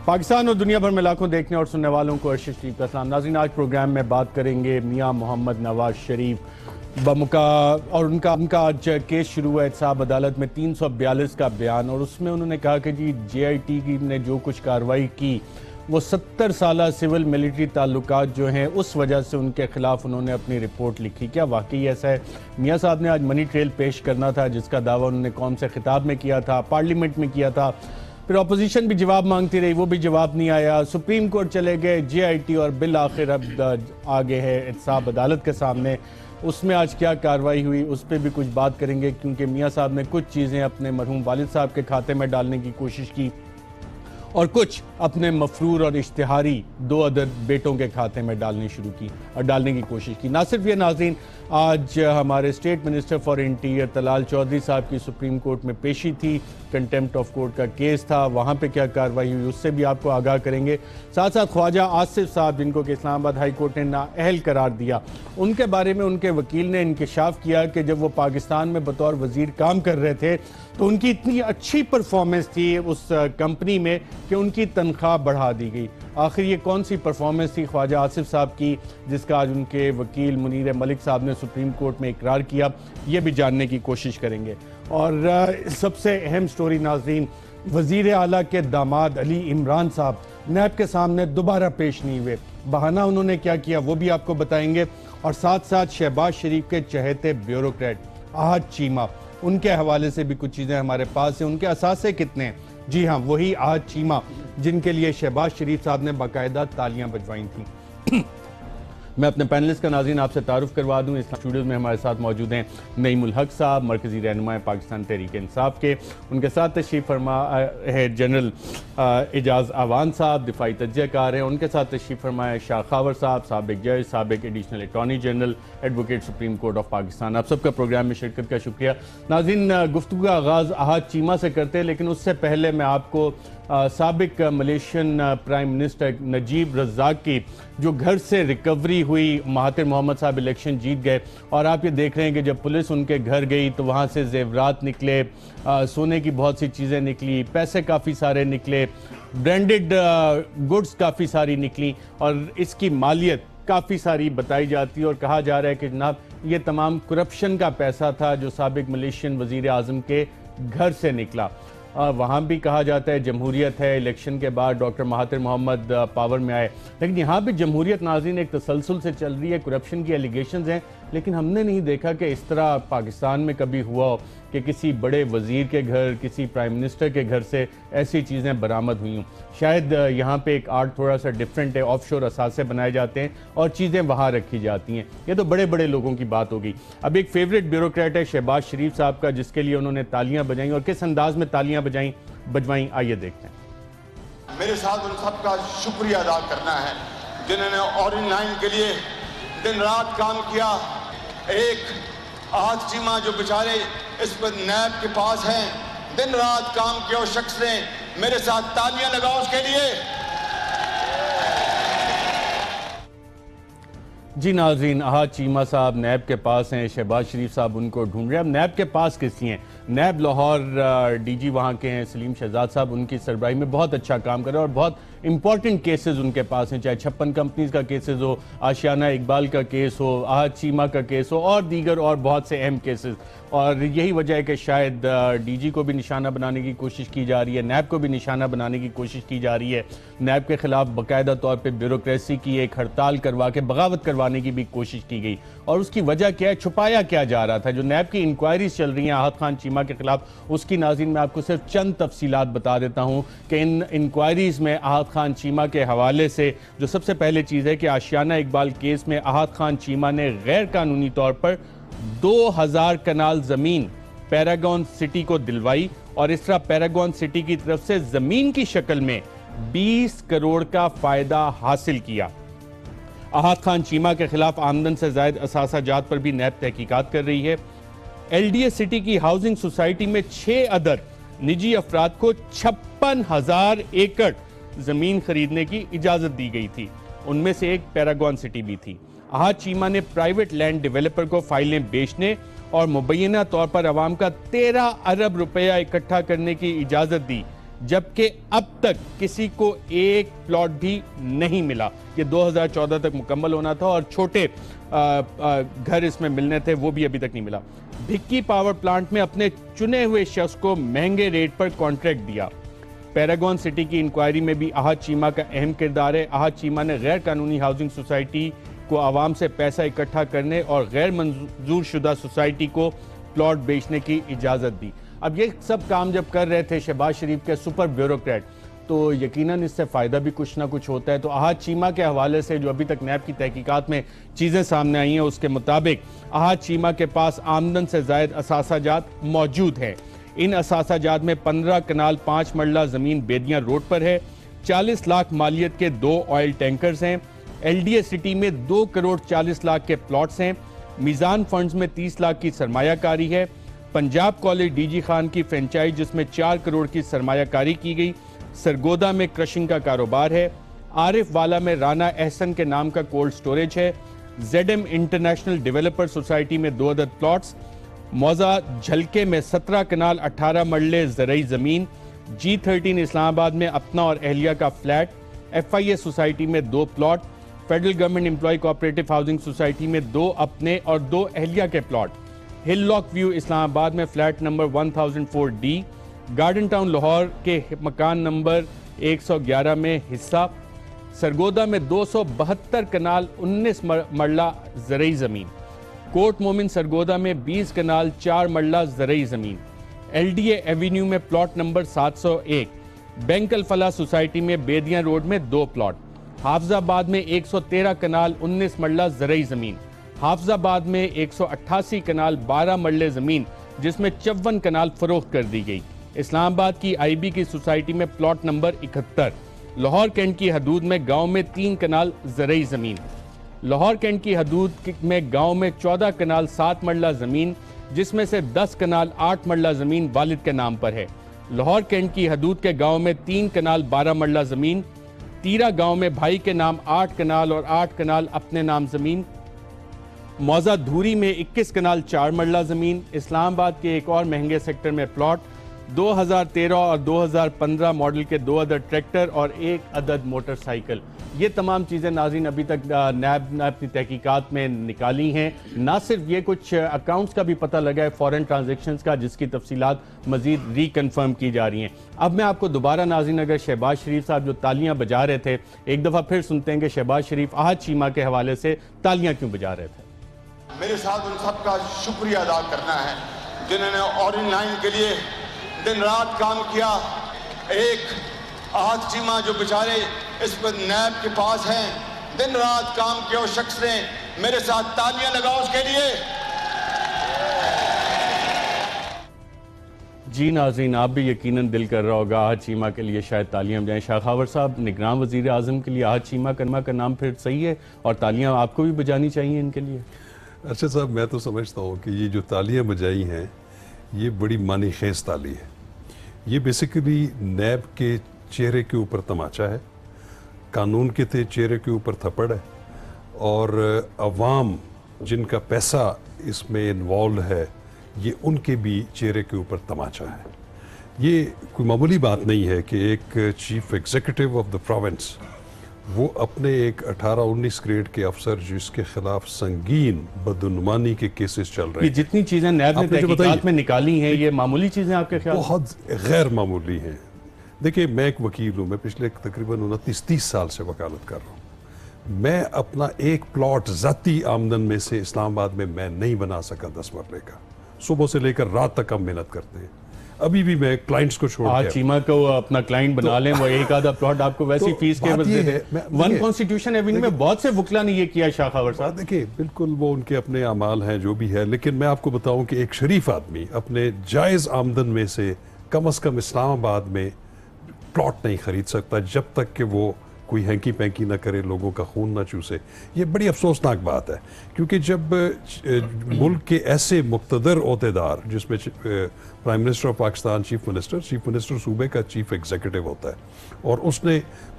पाकिस्तान और दुनिया भर में लाखों देखने और सुनने वालों को अर्शद शरीफ का सलाम। नाज़रीन, आज प्रोग्राम में बात करेंगे मियां मोहम्मद नवाज शरीफ बमुका और उनका आज केस शुरू हुआ एहतसाब अदालत में 342 का बयान, और उसमें उन्होंने कहा कि जी JIT की ने जो कुछ कार्रवाई की वो 70 साल सिविल मिलिट्री ताल्लुकात जो हैं उस वजह से उनके खिलाफ उन्होंने अपनी रिपोर्ट लिखी। क्या वाकई ऐसा है? मियां साहब ने आज मनी ट्रेल पेश करना था जिसका दावा उन्होंने कौम से खिताब में किया था, पार्लियामेंट में किया था, फिर अपोजिशन भी जवाब मांगती रही, वो भी जवाब नहीं आया, सुप्रीम कोर्ट चले गए, JIT और बिल आखिर अब आगे है एहतसाब अदालत के सामने। उसमें आज क्या कार्रवाई हुई उस पर भी कुछ बात करेंगे, क्योंकि मियां साहब ने कुछ चीज़ें अपने मरहूम वालिद साहब के खाते में डालने की कोशिश की और कुछ अपने मफरूर और इश्तिहारी 2 अदद बेटों के खाते में डालने की कोशिश की। ना सिर्फ ये नाज़रीन, आज हमारे state minister for interior Talal Chaudhry साहब की सुप्रीम कोर्ट में पेशी थी, कंटेम्प्ट ऑफ कोर्ट का केस था, वहाँ पे क्या कार्रवाई हुई उससे भी आपको आगाह करेंगे। साथ साथ ख्वाजा आसिफ साहब जिनको कि इस्लामाबाद हाई कोर्ट ने नाअहल करार दिया, उनके बारे में उनके वकील ने इंकशाफ किया कि जब वो पाकिस्तान में बतौर वजीर काम कर रहे थे तो उनकी इतनी अच्छी परफॉर्मेंस थी उस कंपनी में कि उनकी तनख्वाह बढ़ा दी गई। आखिर ये कौन सी परफॉर्मेंस थी ख्वाजा आसिफ साहब की जिसका आज उनके वकील मुनीर मलिक साहब ने सुप्रीम कोर्ट में इकरार किया, ये भी जानने की कोशिश करेंगे। और सबसे अहम स्टोरी नाज़रीन, वज़ीर आला के दामाद अली इमरान साहब नैब के सामने दोबारा पेश नहीं हुए। बहाना उन्होंने क्या किया वो भी आपको बताएंगे, और साथ साथ शहबाज शरीफ के चहेते ब्यूरोक्रेट आहद चीमा, उनके हवाले से भी कुछ चीज़ें हमारे पास हैं। उनके असासे कितने हैं? जी हाँ, वही आहद चीमा जिनके लिए शहबाज शरीफ साहब ने बाकायदा तालियां बजवाई थी। मैं अपने पैनलिस्ट का नाज़रीन आपसे तारुफ करवा दूं। इस स्टूडियो में हमारे साथ मौजूद हैं नईमुल हक साहब, मरकज़ी रहनुमा पाकिस्तान तहरीक इंसाफ के, उनके साथ तशरीफ़ फरमा है जनरल एजाज़ आवान साहब, दिफाई तज्ज़ियाकार हैं, उनके साथ तशरीफ़ फरमा है शाह खावर साहब, साबिक जज, साबिक additional attorney general, advocate supreme court of Pakistan. आप सबका प्रोग्राम में शिरकत का शुक्रिया। नाज़रीन, गुफ्तगू का आगाज़ आहद चीमा से करते हैं, लेकिन उससे पहले मैं आपको साबिक Malaysian prime minister Najib Razak की जो घर से रिकवरी हुई, महातिर मोहम्मद साहब इलेक्शन जीत गए और आप ये देख रहे हैं कि जब पुलिस उनके घर गई तो वहाँ से जेवरात निकले, सोने की बहुत सी चीज़ें निकली, पैसे काफ़ी सारे निकले, ब्रांडेड गुड्स काफ़ी सारी निकली, और इसकी मालियत काफ़ी सारी बताई जाती है और कहा जा रहा है कि जनाब ये तमाम करप्शन का पैसा था जो साबिक मलेशियन वज़ीर आज़म के घर से निकला। वहाँ भी कहा जाता है जमहूरियत है, इलेक्शन के बाद डॉक्टर महातिर मोहम्मद पावर में आए, लेकिन यहाँ भी जमहूरियत नाज़रीन एक तसलसल से चल रही है, करप्शन की एलिगेशंस हैं, लेकिन हमने नहीं देखा कि इस तरह पाकिस्तान में कभी हुआ हो कि किसी बड़े वज़ीर के घर, किसी प्राइम मिनिस्टर के घर से ऐसी चीज़ें बरामद हुई हों। शायद यहाँ पे एक आर्ट थोड़ा सा डिफरेंट है, ऑफशोर असासे बनाए जाते हैं और चीज़ें वहाँ रखी जाती हैं। ये तो बड़े बड़े लोगों की बात होगी। अब एक फेवरेट ब्यूरोक्रेट है शहबाज शरीफ साहब का, जिसके लिए उन्होंने तालियाँ बजाई, और किस अंदाज में तालियाँ बजवाई आइए देखते हैं। मेरे साथ उन सबका शुक्रिया अदा करना है जिन्होंने ऑरेंज लाइन के लिए दिन रात काम किया। एक आहद चीमा जो बेचारे इस पर नैब के पास हैं, दिन रात काम किया उस शख्स ने, मेरे साथ तालियां लगाओ उसके लिए। जी नाज़रीन, आहद चीमा साहब नैब के पास हैं, शहबाज शरीफ साहब उनको ढूंढ रहे हैं। अब नैब के पास किसी हैं? नैब लाहौर DG वहाँ के हैं सलीम शहजाद साहब, उनकी सरबराही में बहुत अच्छा काम कर रहे हैं और बहुत इंपॉर्टेंट केसेस उनके पास हैं, चाहे 56 कंपनीज का केसेस हो, आशियाना इकबाल का केस हो, आहद चीमा का केस हो और दीगर और बहुत से अहम केसेस। और यही वजह है कि शायद DG को भी निशाना बनाने की कोशिश की जा रही है, नैब को भी निशाना बनाने की कोशिश की जा रही है। नैब के खिलाफ बाकायदा तौर पर ब्यूरोक्रेसी की एक हड़ताल करवा के बगावत करवाने की भी कोशिश की गई, और उसकी वजह क्या है, छुपाया क्या जा रहा था? जो नैब की इंक्वायरीज चल रही हैं आहद खान चीमा के खिलाफ, उसकी नाज़रीन मैं आपको सिर्फ चंद तफसीलात बता देता हूँ कि इन इंक्वायरीज में आहद खान चीमा के हवाले से जो सबसे पहले चीज़ है कि आशियाना इकबाल केस में आहद खान चीमा ने गैर कानूनी तौर पर 2000 कनाल ज़मीन पैरागॉन सिटी को दिलवाई, और इस तरह पैरागॉन सिटी की तरफ से ज़मीन की शक्ल में 20 करोड़ का फ़ायदा हासिल किया। आहद खान चीमा के खिलाफ आमदन से ज़ायद असासा जात पर भी नैब तहकीकात कर रही है। LDA सिटी की हाउसिंग सोसाइटी में 6 अदद निजी अफराद को 56,000 एकड़ जमीन खरीदने की इजाजत दी गई थी, उनमें से एक पैरागॉन सिटी भी थी। आहद चीमा ने प्राइवेट लैंड डेवलपर को फाइलें बेचने और मुबैना तौर पर अवाम का 13 अरब रुपया इकट्ठा करने की इजाजत दी, जबकि अब तक किसी को एक प्लॉट भी नहीं मिला। ये 2014 तक मुकम्मल होना था और छोटे घर इसमें मिलने थे, वो भी अभी तक नहीं मिला। भिक्की पावर प्लांट में अपने चुने हुए शख्स को महंगे रेट पर कॉन्ट्रैक्ट दिया। पैरागॉन सिटी की इंक्वायरी में भी आहत चीमा का अहम किरदार है। आहत चीमा ने गैर कानूनी हाउसिंग सोसाइटी को आवाम से पैसा इकट्ठा करने और गैर मंजूर शुदा सोसाइटी को प्लॉट बेचने की इजाज़त दी। अब ये सब काम जब कर रहे थे शहबाज शरीफ के सुपर ब्यूरोक्रेट, तो यकीनन इससे फ़ायदा भी कुछ ना कुछ होता है। तो आहत चीमा के हवाले से जो अभी तक नैब की तहकीकात में चीज़ें सामने आई हैं, उसके मुताबिक आहत चीमा के पास आमदन से ज़ायद असासाजात मौजूद हैं। इन असासाजात में 15 कनाल 5 मरला ज़मीन बेदियाँ रोड पर है, 40 लाख मालियत के 2 ऑयल टैंकर्स हैं, LDA सिटी में 2 करोड़ 40 लाख के प्लॉट्स हैं, मीज़ान फंड्स में 30 लाख की सरमायाकारी है, पंजाब कॉलेज DG खान की फ्रेंचाइज जिसमें 4 करोड़ की सरमायाकारी की गई, सरगोदा में क्रशिंग का कारोबार है, आरिफ वाला में राना एहसन के नाम का कोल्ड स्टोरेज है, ZM इंटरनेशनल डेवलपर सोसाइटी में 2 अदद प्लॉट्स, मौजा झलके में 17 कनाल 18 मरले ज़रई ज़मीन, G13 इस्लामाबाद में अपना और एहलिया का फ्लैट, FIA सोसाइटी में 2 plot, federal government employ cooperative housing society में 2 अपने और 2 एहलिया के plot, Hill Lock View Islamabad में flat number 1004D, Garden Town Lahore के मकान नंबर 111 में हिस्सा, सरगोदा में 272 कनाल 19 मरला ज़रई ज़मीन, कोट मोमिन सरगोदा में 20 कनाल 4 मरला ज़रई ज़मीन, LDA एवेन्यू में plot number 701, bank Al Falah society में बेदियां रोड में 2 प्लॉट, हाफजाबाद में 113 कनाल 19 मरला ज़रई ज़मीन, हाफजाबाद में 188 कनाल 12 मरले ज़मीन जिसमें 54 कनाल फरोख्त कर दी गई, इस्लामाबाद की IB की सोसाइटी में प्लॉट नंबर 71, लाहौर कैंट की हदूद में गांव में 3 कनाल ज़रई ज़मीन, लाहौर कैंट की हदूद में गांव में 14 कनाल 7 मरला ज़मीन जिसमें से 10 कनाल 8 मरला ज़मीन वालिद के नाम पर है, लाहौर कैंट की हदूद के गांव में 3 कनाल 12 मरला ज़मीन, तीरा गांव में भाई के नाम 8 कनाल और 8 कनाल अपने नाम ज़मीन, मौजा धूरी में 21 कनाल 4 मरला ज़मीन, इस्लामाबाद के एक और महंगे सेक्टर में प्लॉट, 2013 और 2015 मॉडल के 2 अदद ट्रैक्टर और 1 अदद मोटरसाइकिल। ये तमाम चीज़ें नाज़रीन अभी तक नैब अपनी तहकीकात में निकाली हैं। ना सिर्फ ये, कुछ अकाउंट्स का भी पता लगा है फॉरेन ट्रांजैक्शंस का, जिसकी तफसीलात मज़ीद रिकन्फर्म की जा रही हैं। अब मैं आपको दोबारा नाज़रीन अगर शहबाज शरीफ साहब जो तालियां बजा रहे थे, एक दफ़ा फिर सुनते हैं कि शहबाज शरीफ आहत चीमा के हवाले से तालियां क्यों बजा रहे थे। मेरे साथ उन सब का शुक्रिया अदा करना है जिन्होंने ऑरेंज लाइन के लिए दिन रात काम किया। एक आहत चीमा जो बेचारे इस पर नैब के पास हैं, दिन रात काम किया उस शख्स ने, मेरे साथ तालियां लगाओ उसके लिए। जी नाज़रीन, आप भी यकीनन दिल कर रहा होगा आहत चीमा के लिए शायद तालियां बजाएं। शाखावर साहब, निगरान वज़ीर आज़म के लिए आहत चीमा का नाम फिर सही है और तालियां आपको भी बजानी चाहिए इनके लिए। अच्छा साहब, मैं तो समझता हूँ कि ये जो तालियां बजाई हैं ये बड़ी मानी खेज ताली है। ये बेसिकली नैब के चेहरे के ऊपर तमाचा है, कानून के चेहरे के ऊपर थप्पड़ है, और अवाम जिनका पैसा इसमें इन्वॉल्व है ये उनके भी चेहरे के ऊपर तमाचा है। ये कोई मामूली बात नहीं है कि एक chief executive of the province वो अपने एक 18-19 ग्रेड के अफसर जिसके खिलाफ संगीन बदनुमानी के केसेस चल रहे हैं, जितनी चीजें नैब ने तहकीकात में निकाली हैं, ये मामूली चीजें आपके ख्याल? बहुत गैर मामूली हैं। देखिए, मैं एक वकील हूँ, मैं पिछले तकरीबन 29-30 साल से वकालत कर रहा हूँ। मैं अपना एक प्लॉट ज़ाती आमदन में से इस्लामाबाद में मैं नहीं बना सका 10 मरले का। सुबह से लेकर रात तक हम मेहनत करते हैं। अभी भी मैं क्लाइंट्स को छोड़ के चीमा को अपना क्लाइंट बना लें, वो एक आधा प्लॉट आपको वैसी फीस के बदले दे। वन कॉन्स्टिट्यूशन एवेन्यू में बहुत से वकला ने ये किया शाखावर साहब। देखिए, बिल्कुल वो उनके अपने अमाल हैं जो भी है, लेकिन मैं आपको बताऊं कि एक शरीफ आदमी अपने जायज़ आमदन में से कम इस्लामाबाद में प्लॉट नहीं खरीद सकता जब तक कि वो कोई हैंकी पैंकी ना करे, लोगों का खून ना चूसे। ये बड़ी अफसोसनाक बात है, क्योंकि जब मुल्क के ऐसे मुक़्तदर ओहदेदार, जिसमें prime minister of Pakistan, chief minister सूबे का चीफ एग्जीक्यूटिव होता है, और उसने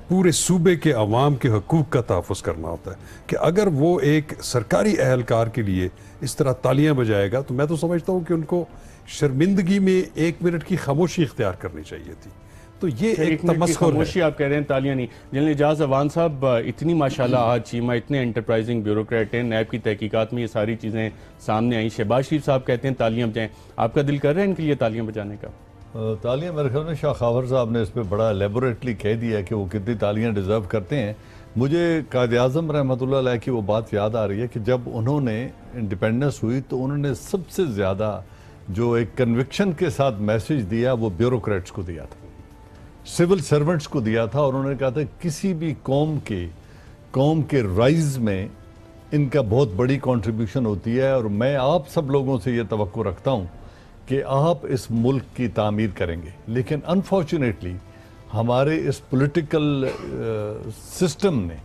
पूरे सूबे के अवाम के हकूक़ का तहफ़्फ़ुज़ करना होता है, कि अगर वो एक सरकारी अहलकार के लिए इस तरह तालियां बजाएगा, तो मैं तो समझता हूँ कि उनको शर्मिंदगी में 1 मिनट की खामोशी इख्तियार करनी चाहिए थी। तो ये एक मिनट की तमस्खुर है। खामोशी आप कह रहे हैं, तालियां नहीं। जनरल एजाज अवान साहब, इतनी माशाल्लाह आज चीमा, इतने एंटरप्राइजिंग ब्यूरोक्रेट हैं, नैब की तहकीकात में ये सारी चीज़ें सामने आई। शहबाज शरीफ साहब कहते हैं तालियां बजाएं, आपका दिल कर रहा है इनके लिए तालियां बजाने का? तालियां मेरे ख्याल में शाह खावर साहब ने इस पर बड़ा एलेबोरेटली कह दिया कि वो कितनी तालियां डिज़र्व करते हैं। मुझे कायद आज़म रहमतुल्लाह अलैह की वो बात याद आ रही है कि जब उन्होंने इंडिपेंडेंस हुई तो उन्होंने सबसे ज़्यादा जो एक कन्विक्शन के साथ मैसेज दिया वो ब्यूरोक्रेट्स को दिया था, सिविल सर्वेंट्स को दिया था। और उन्होंने कहा था किसी भी कौम के राइज में इनका बहुत बड़ी कंट्रीब्यूशन होती है, और मैं आप सब लोगों से ये तवक्को रखता हूँ कि आप इस मुल्क की तामीर करेंगे। लेकिन अनफॉर्चुनेटली हमारे इस पॉलिटिकल सिस्टम ने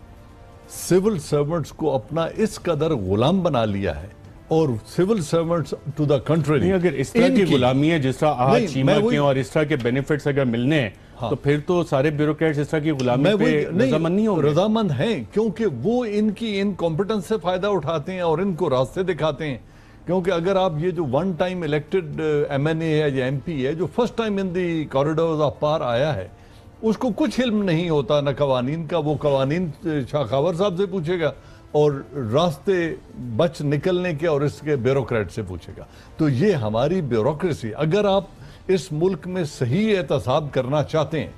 सिविल सर्वेंट्स को अपना इस कदर गुलाम बना लिया है, और civil servants to the country. अगर इस तरह की गुलामी है जिस तरह आज चीमा के, और इस तरह के बेनिफिट्स अगर मिलने हैं, तो फिर तो सारे ब्यूरोक्रेट्स इस तरह की गुलामी पे रजामंद नहीं होंगे। रजामंद हैं, क्योंकि वो इनकी इनकॉम्पिटेंस से फायदा उठाते हैं और इनको रास्ते दिखाते हैं। क्योंकि अगर आप ये जो वन टाइम इलेक्टेड MNA है या MP है, जो first time in the corridors of power आया है, उसको कुछ इल्म नहीं होता न कवानीन का। वो कवानीन शाह खावर साहब से पूछेगा और रास्ते बच निकलने के और इसके ब्यूरोक्रेट से पूछेगा। तो ये हमारी ब्यूरोक्रेसी, अगर आप इस मुल्क में सही एहतसाब करना चाहते हैं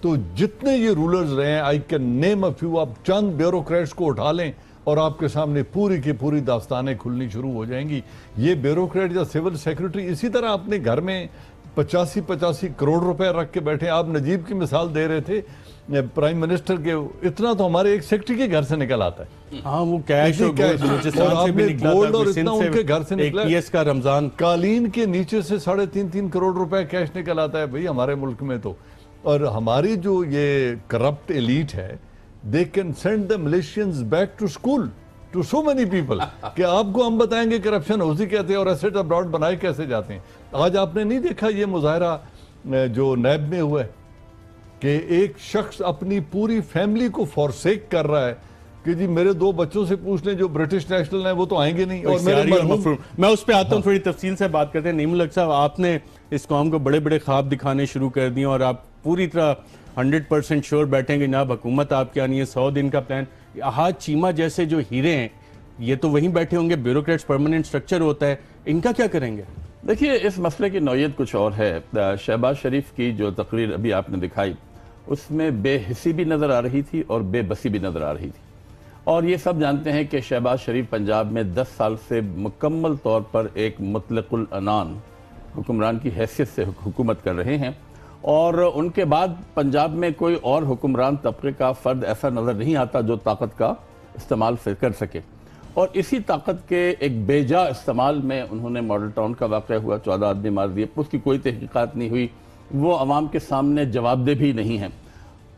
तो जितने ये रूलर्स रहे हैं, I can name a few, आप चंद ब्यूरोक्रेट्स को उठा लें और आपके सामने पूरी की पूरी दास्तानें खुलनी शुरू हो जाएंगी। ये ब्यूरोक्रेट या सिविल सेक्रेटरी इसी तरह अपने घर में 85 करोड़ रुपए रख के बैठे। आप नजीब की मिसाल दे रहे थे प्राइम मिनिस्टर के, इतना तो हमारे एक सेक्रेटरी के घर से निकल आता है। हाँ, वो कैश और गोल्ड और इतना उनके घर से निकला। का रमजान कालीन के नीचे से 3.5 करोड़ रुपए कैश निकल आता है भाई हमारे मुल्क में तो। और हमारी जो ये करप्ट एलीट है, they can send the militias back to school to so many people कि आपको हम बताएंगे करप्शन उसी कहते हैं और एसेट अब्रॉड बनाए कैसे जाते हैं। आज आपने नहीं देखा ये मुजाहरा जो नैब में हुआ है कि एक शख्स अपनी पूरी फैमिली को फॉरसेक कर रहा है कि जी मेरे 2 बच्चों से पूछ लें जो ब्रिटिश नेशनल हैं वो तो आएंगे नहीं, और मेरे मैं उस पर आता हूँ, थोड़ी तफसील से बात करते हैं। नीमुल हक साहब, आपने इस कौम को बड़े बड़े ख्वाब दिखाने शुरू कर दिए और आप पूरी तरह 100% श्योर बैठेंगे जनाब हुकूमत आपके आनी है, 100 दिन का प्लान। आज चीमा जैसे जो हीरे हैं ये तो वहीं बैठे होंगे, ब्यूरोक्रेट्स परमानेंट स्ट्रक्चर होता है, इनका क्या करेंगे? देखिए, इस मसले की नौयत कुछ और है। शहबाज शरीफ की जो तकरीर अभी आपने दिखाई उसमें बेहिसी भी नज़र आ रही थी और बेबसी भी नज़र आ रही थी। और ये सब जानते हैं कि शहबाज शरीफ पंजाब में 10 साल से मुकम्मल तौर पर एक मुतलकुल अनान हुक्मरान की हैसियत से हुकूमत कर रहे हैं, और उनके बाद पंजाब में कोई और हुक्मरान तबके का फ़र्द ऐसा नज़र नहीं आता जो ताकत का इस्तेमाल कर सके। और इसी ताकत के एक बेजा इस्तेमाल में उन्होंने मॉडल टाउन का वाक़या हुआ, 14 आदमी मार दिए, उसकी कोई तहकीकात नहीं हुई, वो अवाम के सामने जवाबदेह भी नहीं है।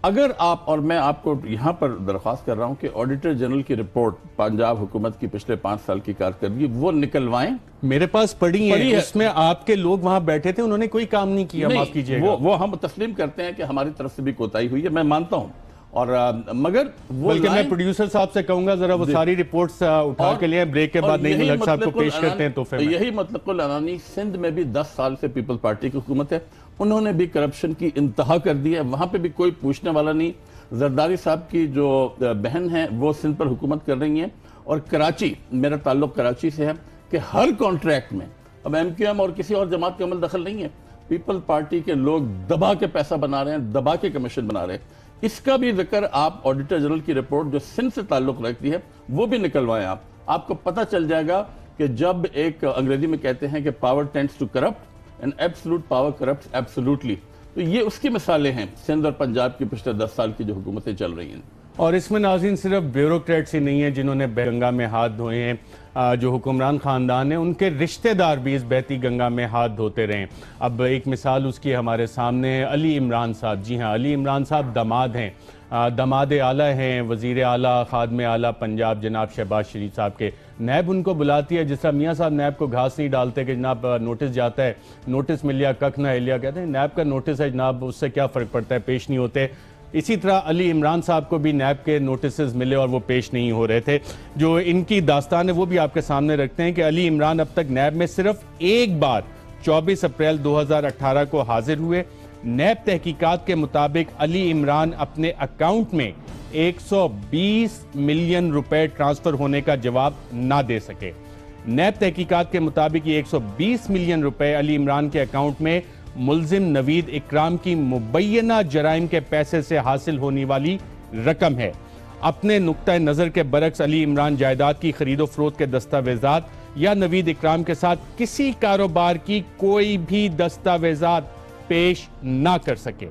अगर आप, और मैं आपको यहाँ पर दरख्वास्त कर रहा हूँ कि ऑडिटर जनरल की रिपोर्ट पंजाब हुकूमत की पिछले 5 साल की कारकर्दगी वो निकलवाएं। मेरे पास पड़ी है। उसमें आपके लोग वहां बैठे थे, उन्होंने कोई काम नहीं किया। माफ कीजिएगा, वो हम तस्लीम करते हैं कि हमारी तरफ से भी कोताही हुई है, मैं मानता हूँ। और मगर वो बल्कि मैं प्रोड्यूसर साहब से कहूंगा जरा वो सारी रिपोर्ट्स उठा के लिए ब्रेक के बाद नहीं मुल्क साहब को पेश करते हैं। तो यही मतलब अनानी सिंध में भी 10 साल से पीपल्स पार्टी की हुकूमत है, उन्होंने भी करप्शन की इंतहा कर दी है, वहां पे भी कोई पूछने वाला नहीं। जरदारी साहब की जो बहन है वो सिंध पर हुकूमत कर रही हैं, और कराची, मेरा ताल्लुक कराची से है कि हर कॉन्ट्रैक्ट में अब MQM और किसी और जमात का अमल दखल नहीं है, पीपल पार्टी के लोग दबा के पैसा बना रहे हैं, दबा के कमीशन बना रहे हैं। इसका भी जिक्र आप ऑडिटर जनरल की रिपोर्ट जो सिंध से ताल्लुक रखती है वो भी निकलवाएं। आपको पता चल जाएगा कि जब एक अंग्रेजी में कहते हैं कि power tends to corrupt and absolute power corrupts absolutely, तो ये उसकी मिसालें हैं सिंध और पंजाब की पिछले 10 साल की जो हुकूमतें चल रही हैं। और इसमें नाज़रीन सिर्फ ब्यूरोक्रेट्स ही नहीं है जिन्होंने गंगा में हाथ धोए हैं, जो हुक्मरान ख़ानदान है उनके रिश्तेदार भी इस बहती गंगा में हाथ धोते रहे। अब एक मिसाल उसकी हमारे सामने है, अली इमरान साहब। जी हाँ, अली इमरान साहब दामाद हैं, दामाद आला हैं वज़ीर आला खादम आला पंजाब जनाब शहबाज शरीफ साहब के। नैब उनको बुलाती है, जिस तरह मियाँ साहब नैब को घास नहीं डालते कि जनाब नोटिस जाता है, नोटिस मिल लिया कख ना हिलिया, कहते हैं नैब का नोटिस है जनाब, उससे क्या फ़र्क पड़ता है, पेश नहीं होते। इसी तरह अली इमरान साहब को भी नैब के नोटिस मिले और वो पेश नहीं हो रहे थे। जो इनकी दास्तान है वो भी आपके सामने रखते हैं कि अली इमरान अब तक नैब में सिर्फ एक बार 24 अप्रैल 2018 को हाजिर हुए, नैब तहकीकात के मुताबिक अली इमरान अपने अकाउंट में 120 मिलियन रुपए ट्रांसफर होने का जवाब ना दे सके। नैब तहकीकात के मुताबिक ये 120 मिलियन रुपए अली इमरान के अकाउंट में मुल्जिम नवीद इकराम की मुबैना जराइम के पैसे से हासिल होने वाली रकम है। अपने नुक्ता नज़र के बरक्स अली इमरान जायदाद की खरीदो फरोख्त के दस्तावेजात या नवीद इकराम के साथ किसी कारोबार की कोई भी दस्तावेजात पेश ना कर सके।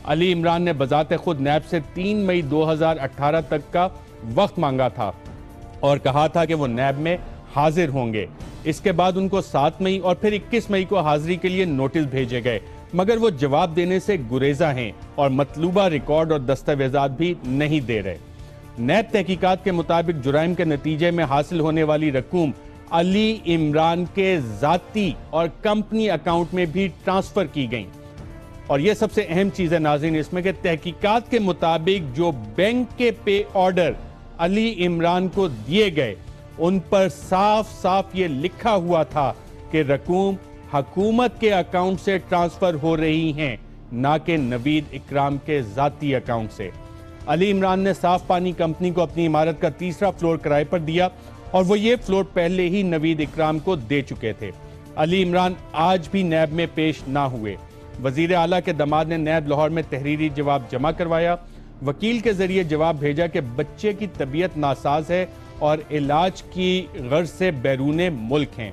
अली इमरान ने बजाते खुद नैब से 3 मई 2018 तक का वक्त मांगा था और कहा था कि वो नैब में हाजिर होंगे। इसके बाद उनको 7 मई और फिर 21 मई को हाजिरी के लिए नोटिस भेजे गए, मगर वो जवाब देने से गुरेजा हैं और मतलूबा रिकॉर्ड और दस्तावेजात भी नहीं दे रहे। नैब तहकीकात के मुताबिक जुराइम के नतीजे में हासिल होने वाली रकूम अली इमरान के जाती और कंपनी अकाउंट में भी ट्रांसफर की गई। और यह सबसे अहम चीज है नाज़रीन इसमें कि तहकीकात के मुताबिक जो बैंक के पे ऑर्डर अली इमरान को दिए गए उन पर साफ साफ ये लिखा हुआ था कि रकूम हुकूमत के अकाउंट से ट्रांसफर हो रही हैं, ना कि नवीद इकराम के जाती अकाउंट से। अली इमरान ने साफ पानी कंपनी को अपनी इमारत का 3रा फ्लोर किराए पर दिया और वो ये फ्लोर पहले ही नवीद इकराम को दे चुके थे। अली इमरान आज भी नैब में पेश ना हुए। वजीर आला के दामाद ने नैब लाहौर में तहरीरी जवाब जमा करवाया। वकील के जरिए जवाब भेजा कि बच्चे की तबीयत नासाज है और इलाज की गर्ज से बैरूने मुल्क हैं।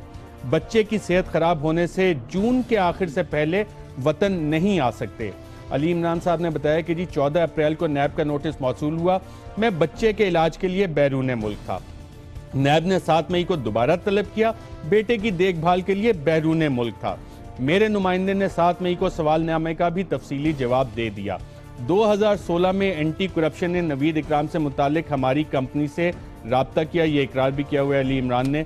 बच्चे की सेहत खराब होने से जून के आखिर से पहले वतन नहीं आ सकते। अली इमरान साहब ने बताया कि जी 14 अप्रैल को नैब का नोटिस मौसूल हुआ, मैं बच्चे के इलाज के लिए बैरूने मुल्क था। नैब ने 7 मई को दोबारा तलब किया, बेटे की देखभाल के लिए बैरूने मुल्क था। मेरे नुमाइंदे ने 7 मई को सवालनामे का भी तफसीली जवाब दे दिया। 2016 में एंटी करप्शन ने नवीद इकराम से मुतालिक हमारी कंपनी से राब्ता किया, ये इकरार भी किया हुआ है अली इमरान ने।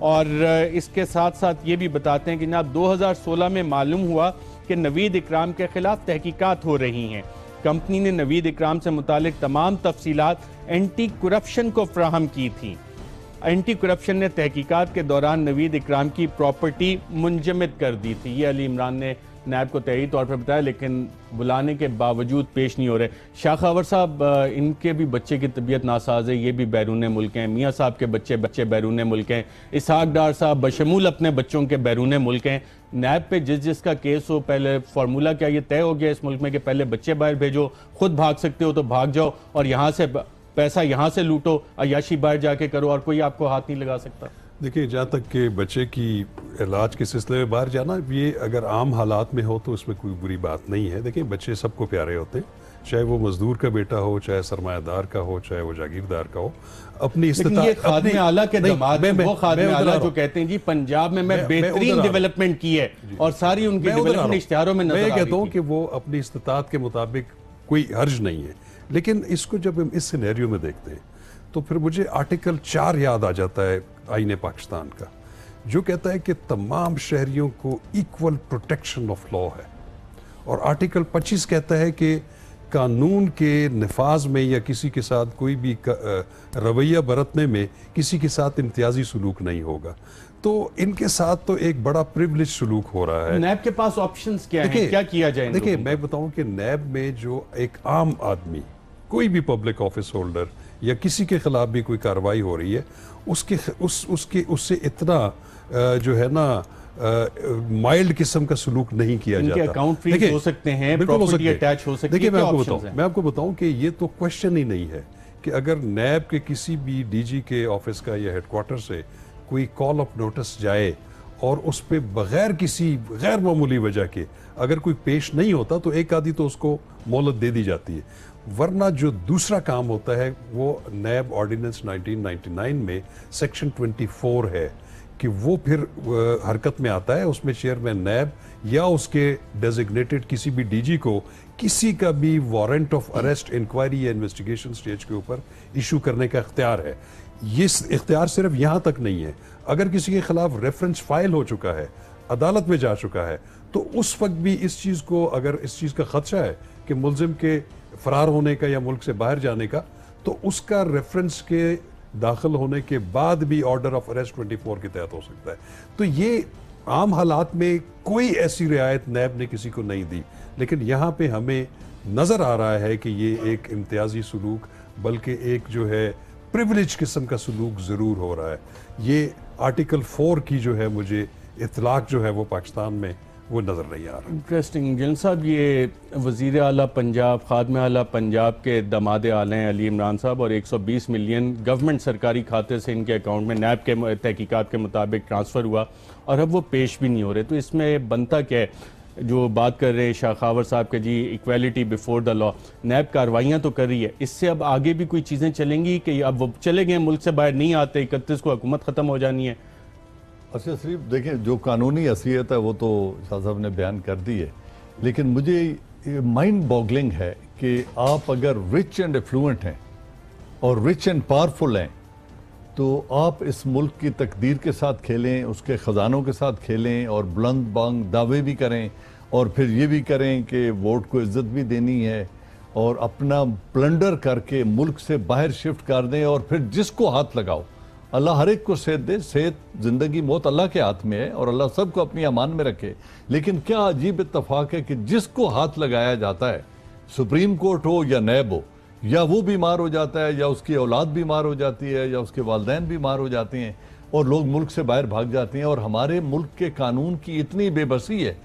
और इसके साथ साथ ये भी बताते हैं कि जनाब 2016 में मालूम हुआ कि नवीद इकराम के खिलाफ तहकीकात हो रही हैं। कंपनी ने नवीद इकराम से मुतालिक तमाम तफसीलात एंटी करप्शन को फ्राहम की थी। एंटी करप्शन ने तहकीकात के दौरान नवीद इकराम की प्रॉपर्टी मुंजमद कर दी थी। ये अली इमरान ने नैब को तहरीरी तौर पर बताया, लेकिन बुलाने के बावजूद पेश नहीं हो रहे। शाह खबर साहब, इनके भी बच्चे की तबीयत नासाज है, ये भी बैरून मुल्क हैं। मियाँ साहब के बच्चे बैरून मुल्क हैं। इसहाक डार साहब बशमूल अपने बच्चों के बैरून मुल्क हैं। नैब पे जिसका केस हो, पहले फार्मूला क्या ये तय हो गया इस मुल्क में कि पहले बच्चे बाहर भेजो, खुद भाग सकते हो तो भाग जाओ और यहाँ से पैसा यहाँ से लूटो, अयाशी बाहर जाके करो और कोई आपको हाथ नहीं लगा सकता। देखिए, जहाँ तक कि बच्चे की इलाज के सिलसिले में बाहर जाना, ये अगर आम हालात में हो तो उसमें कोई बुरी बात नहीं है। देखिए, बच्चे सबको प्यारे होते हैं, चाहे वो मजदूर का बेटा हो, चाहे सरमायादार का हो, चाहे वो जागीरदार का हो। अपनी खादिम आला के दामाद वो खादिम आला जो कहते हैं जी पंजाब में मैं बेहतरीन डेवलपमेंट की है और सारी उनकी डेवलपमेंट इश्तिहारों में नजर आ रही थी। मैं कहता हूँ कि वो अपनी इस्तिताअत के मुताबिक कोई हर्ज नहीं है, लेकिन इसको जब हम इस सिनेरियो में देखते हैं तो फिर मुझे आर्टिकल 4 याद आ जाता है आईने पाकिस्तान का, जो कहता है कि तमाम शहरियों को इक्वल प्रोटेक्शन ऑफ लॉ है। और आर्टिकल 25 कहता है कि कानून के नफाज में या किसी के साथ कोई भी रवैया बरतने में किसी के साथ इम्तियाजी सलूक नहीं होगा। तो इनके साथ तो एक बड़ा प्रिविलेज सलूक हो रहा है। नैब के पास ऑप्शंस क्या हैं? क्या किया जाए? देखिए, मैं बताऊं कि नैब में जो एक आम आदमी, कोई भी पब्लिक ऑफिस होल्डर या किसी के खिलाफ भी कोई कार्रवाई हो रही है, उससे इतना जो है ना माइल्ड किस्म का सलूक नहीं किया जाता। अकाउंट फ्रीज हो सकते हैं, प्रॉपर्टी अटैच हो सकती है। देखिए, मैं आपको बताऊं कि ये तो क्वेश्चन ही नहीं है कि अगर नैब के किसी भी डीजी के ऑफिस का या हेडक्वार्टर से कोई कॉल ऑफ नोटिस जाए और उस पर बगैर किसी गैर मामूली वजह के अगर कोई पेश नहीं होता तो एक आधी तो उसको मोहलत दे दी जाती है। वरना जो दूसरा काम होता है वो नैब ऑर्डिनेंस 1999 में सेक्शन 24 है कि वो फिर हरकत में आता है। उसमें चेयरमैन नैब या उसके डेजिग्नेटेड किसी भी डीजी को किसी का भी वारंट ऑफ अरेस्ट, इंक्वायरी या इन्वेस्टिगेशन स्टेज के ऊपर इशू करने का इख्तियार है। ये इख्तियार सिर्फ यहाँ तक नहीं है, अगर किसी के खिलाफ रेफरेंस फाइल हो चुका है, अदालत में जा चुका है, तो उस वक्त भी इस चीज़ को, अगर इस चीज़ का खदशा है कि मुल्जिम के फरार होने का या मुल्क से बाहर जाने का, तो उसका रेफरेंस के दाखिल होने के बाद भी ऑर्डर ऑफ अरेस्ट 24 के तहत हो सकता है। तो ये आम हालात में कोई ऐसी रियायत नैब ने किसी को नहीं दी, लेकिन यहाँ पे हमें नज़र आ रहा है कि ये एक इम्तियाजी सलूक बल्कि एक जो है प्रिविलेज किस्म का सलूक ज़रूर हो रहा है। ये आर्टिकल 4 की जो है मुझे इतलाक जो है वो पाकिस्तान में वो नज़र नहीं आ रहा। इंटरेस्टिंग। जिन साहब, ये वज़ीर आला पंजाब, खादम आला पंजाब के दमाद आला हैं अली इमरान साहब, और 120 मिलियन गवर्नमेंट सरकारी खाते से इनके अकाउंट में नैब के तहकीकात के मुताबिक ट्रांसफ़र हुआ और अब वो पेश भी नहीं हो रहे। तो इसमें बनता क्या है? जो बात कर रहे हैं शाखावर साहब के जी, इक्वालिटी बिफोर द लॉ, नैब कार्रवाइयाँ तो कर रही है, इससे अब आगे भी कोई चीज़ें चलेंगी कि अब वो चले गए मुल्क से बाहर नहीं आते, 31 को हुकूमत ख़त्म हो जानी है? अच्छा शरीफ, देखें जो कानूनी हैसियत है वो तो शाह साहब ने बयान कर दी है, लेकिन मुझे माइंड बॉगलिंग है कि आप अगर रिच एंड एफ्लुएंट हैं और रिच एंड पावरफुल हैं तो आप इस मुल्क की तकदीर के साथ खेलें, उसके ख़जानों के साथ खेलें और बुलंद बांग दावे भी करें और फिर ये भी करें कि वोट को इज्जत भी देनी है और अपना प्लंडर करके मुल्क से बाहर शिफ्ट कर दें और फिर जिसको हाथ लगाओ। अल्लाह हर एक को सेहत दे, सेहत ज़िंदगी मौत अल्लाह के हाथ में है और अल्लाह सबको अपनी अमान में रखे। लेकिन क्या अजीब इत्तफाक है कि जिसको हाथ लगाया जाता है, सुप्रीम कोर्ट हो या नैब हो, या वो बीमार हो जाता है या उसकी औलाद बीमार हो जाती है या उसके वालिदैन बीमार हो जाते हैं और लोग मुल्क से बाहर भाग जाते हैं। और हमारे मुल्क के कानून की इतनी बेबसी है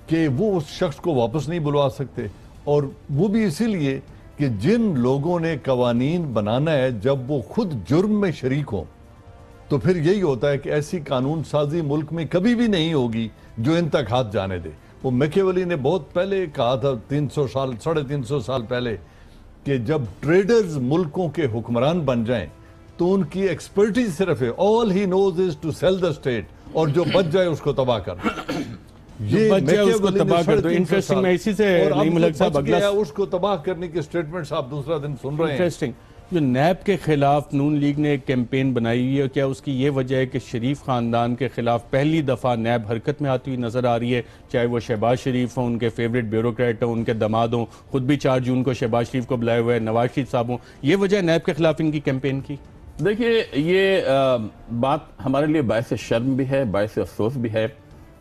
कि वो उस शख्स को वापस नहीं बुलवा सकते, और वो भी इसीलिए कि जिन लोगों ने कवानीन बनाना है जब वो खुद जुर्म में शरीक हों, तो फिर यही होता है कि ऐसी कानून साजी मुल्क में कभी भी नहीं होगी जो इन तक हाथ जाने दे। वो मैकियावेली ने बहुत पहले कहा था, 300 साल 350 साल पहले, कि जब ट्रेडर्स मुल्कों के हुक्मरान बन जाएं तो उनकी एक्सपर्टीज सिर्फ है, all he knows is to sell the state, और जो बच जाए उसको तबाह कर ये उसको तबाह कर दो। इंटरेस्टिंग, मैं इसी से नहीं साहब अगला उसको तबाह करने के स्टेटमेंट्स आप दूसरा दिन सुन रहे हैं। इंटरेस्टिंग, जो नैब के खिलाफ नून लीग ने एक कैंपेन बनाई हुई है, क्या उसकी ये वजह है कि शरीफ खानदान के खिलाफ पहली दफ़ा नैब हरकत में आती हुई नजर आ रही है? चाहे वो शहबाज शरीफ हों, उनके फेवरेट ब्यूरोक्रेट हों, उनके दामाद हों, खुद भी 4 जून को शहबाज शरीफ को बुलाए हुए नवाज शरीफ साहब हों, ये वजह नैब के खिलाफ इनकी कैंपेन की? देखिए, ये बात हमारे लिए बायस शर्म भी है, बायस अफसोस भी है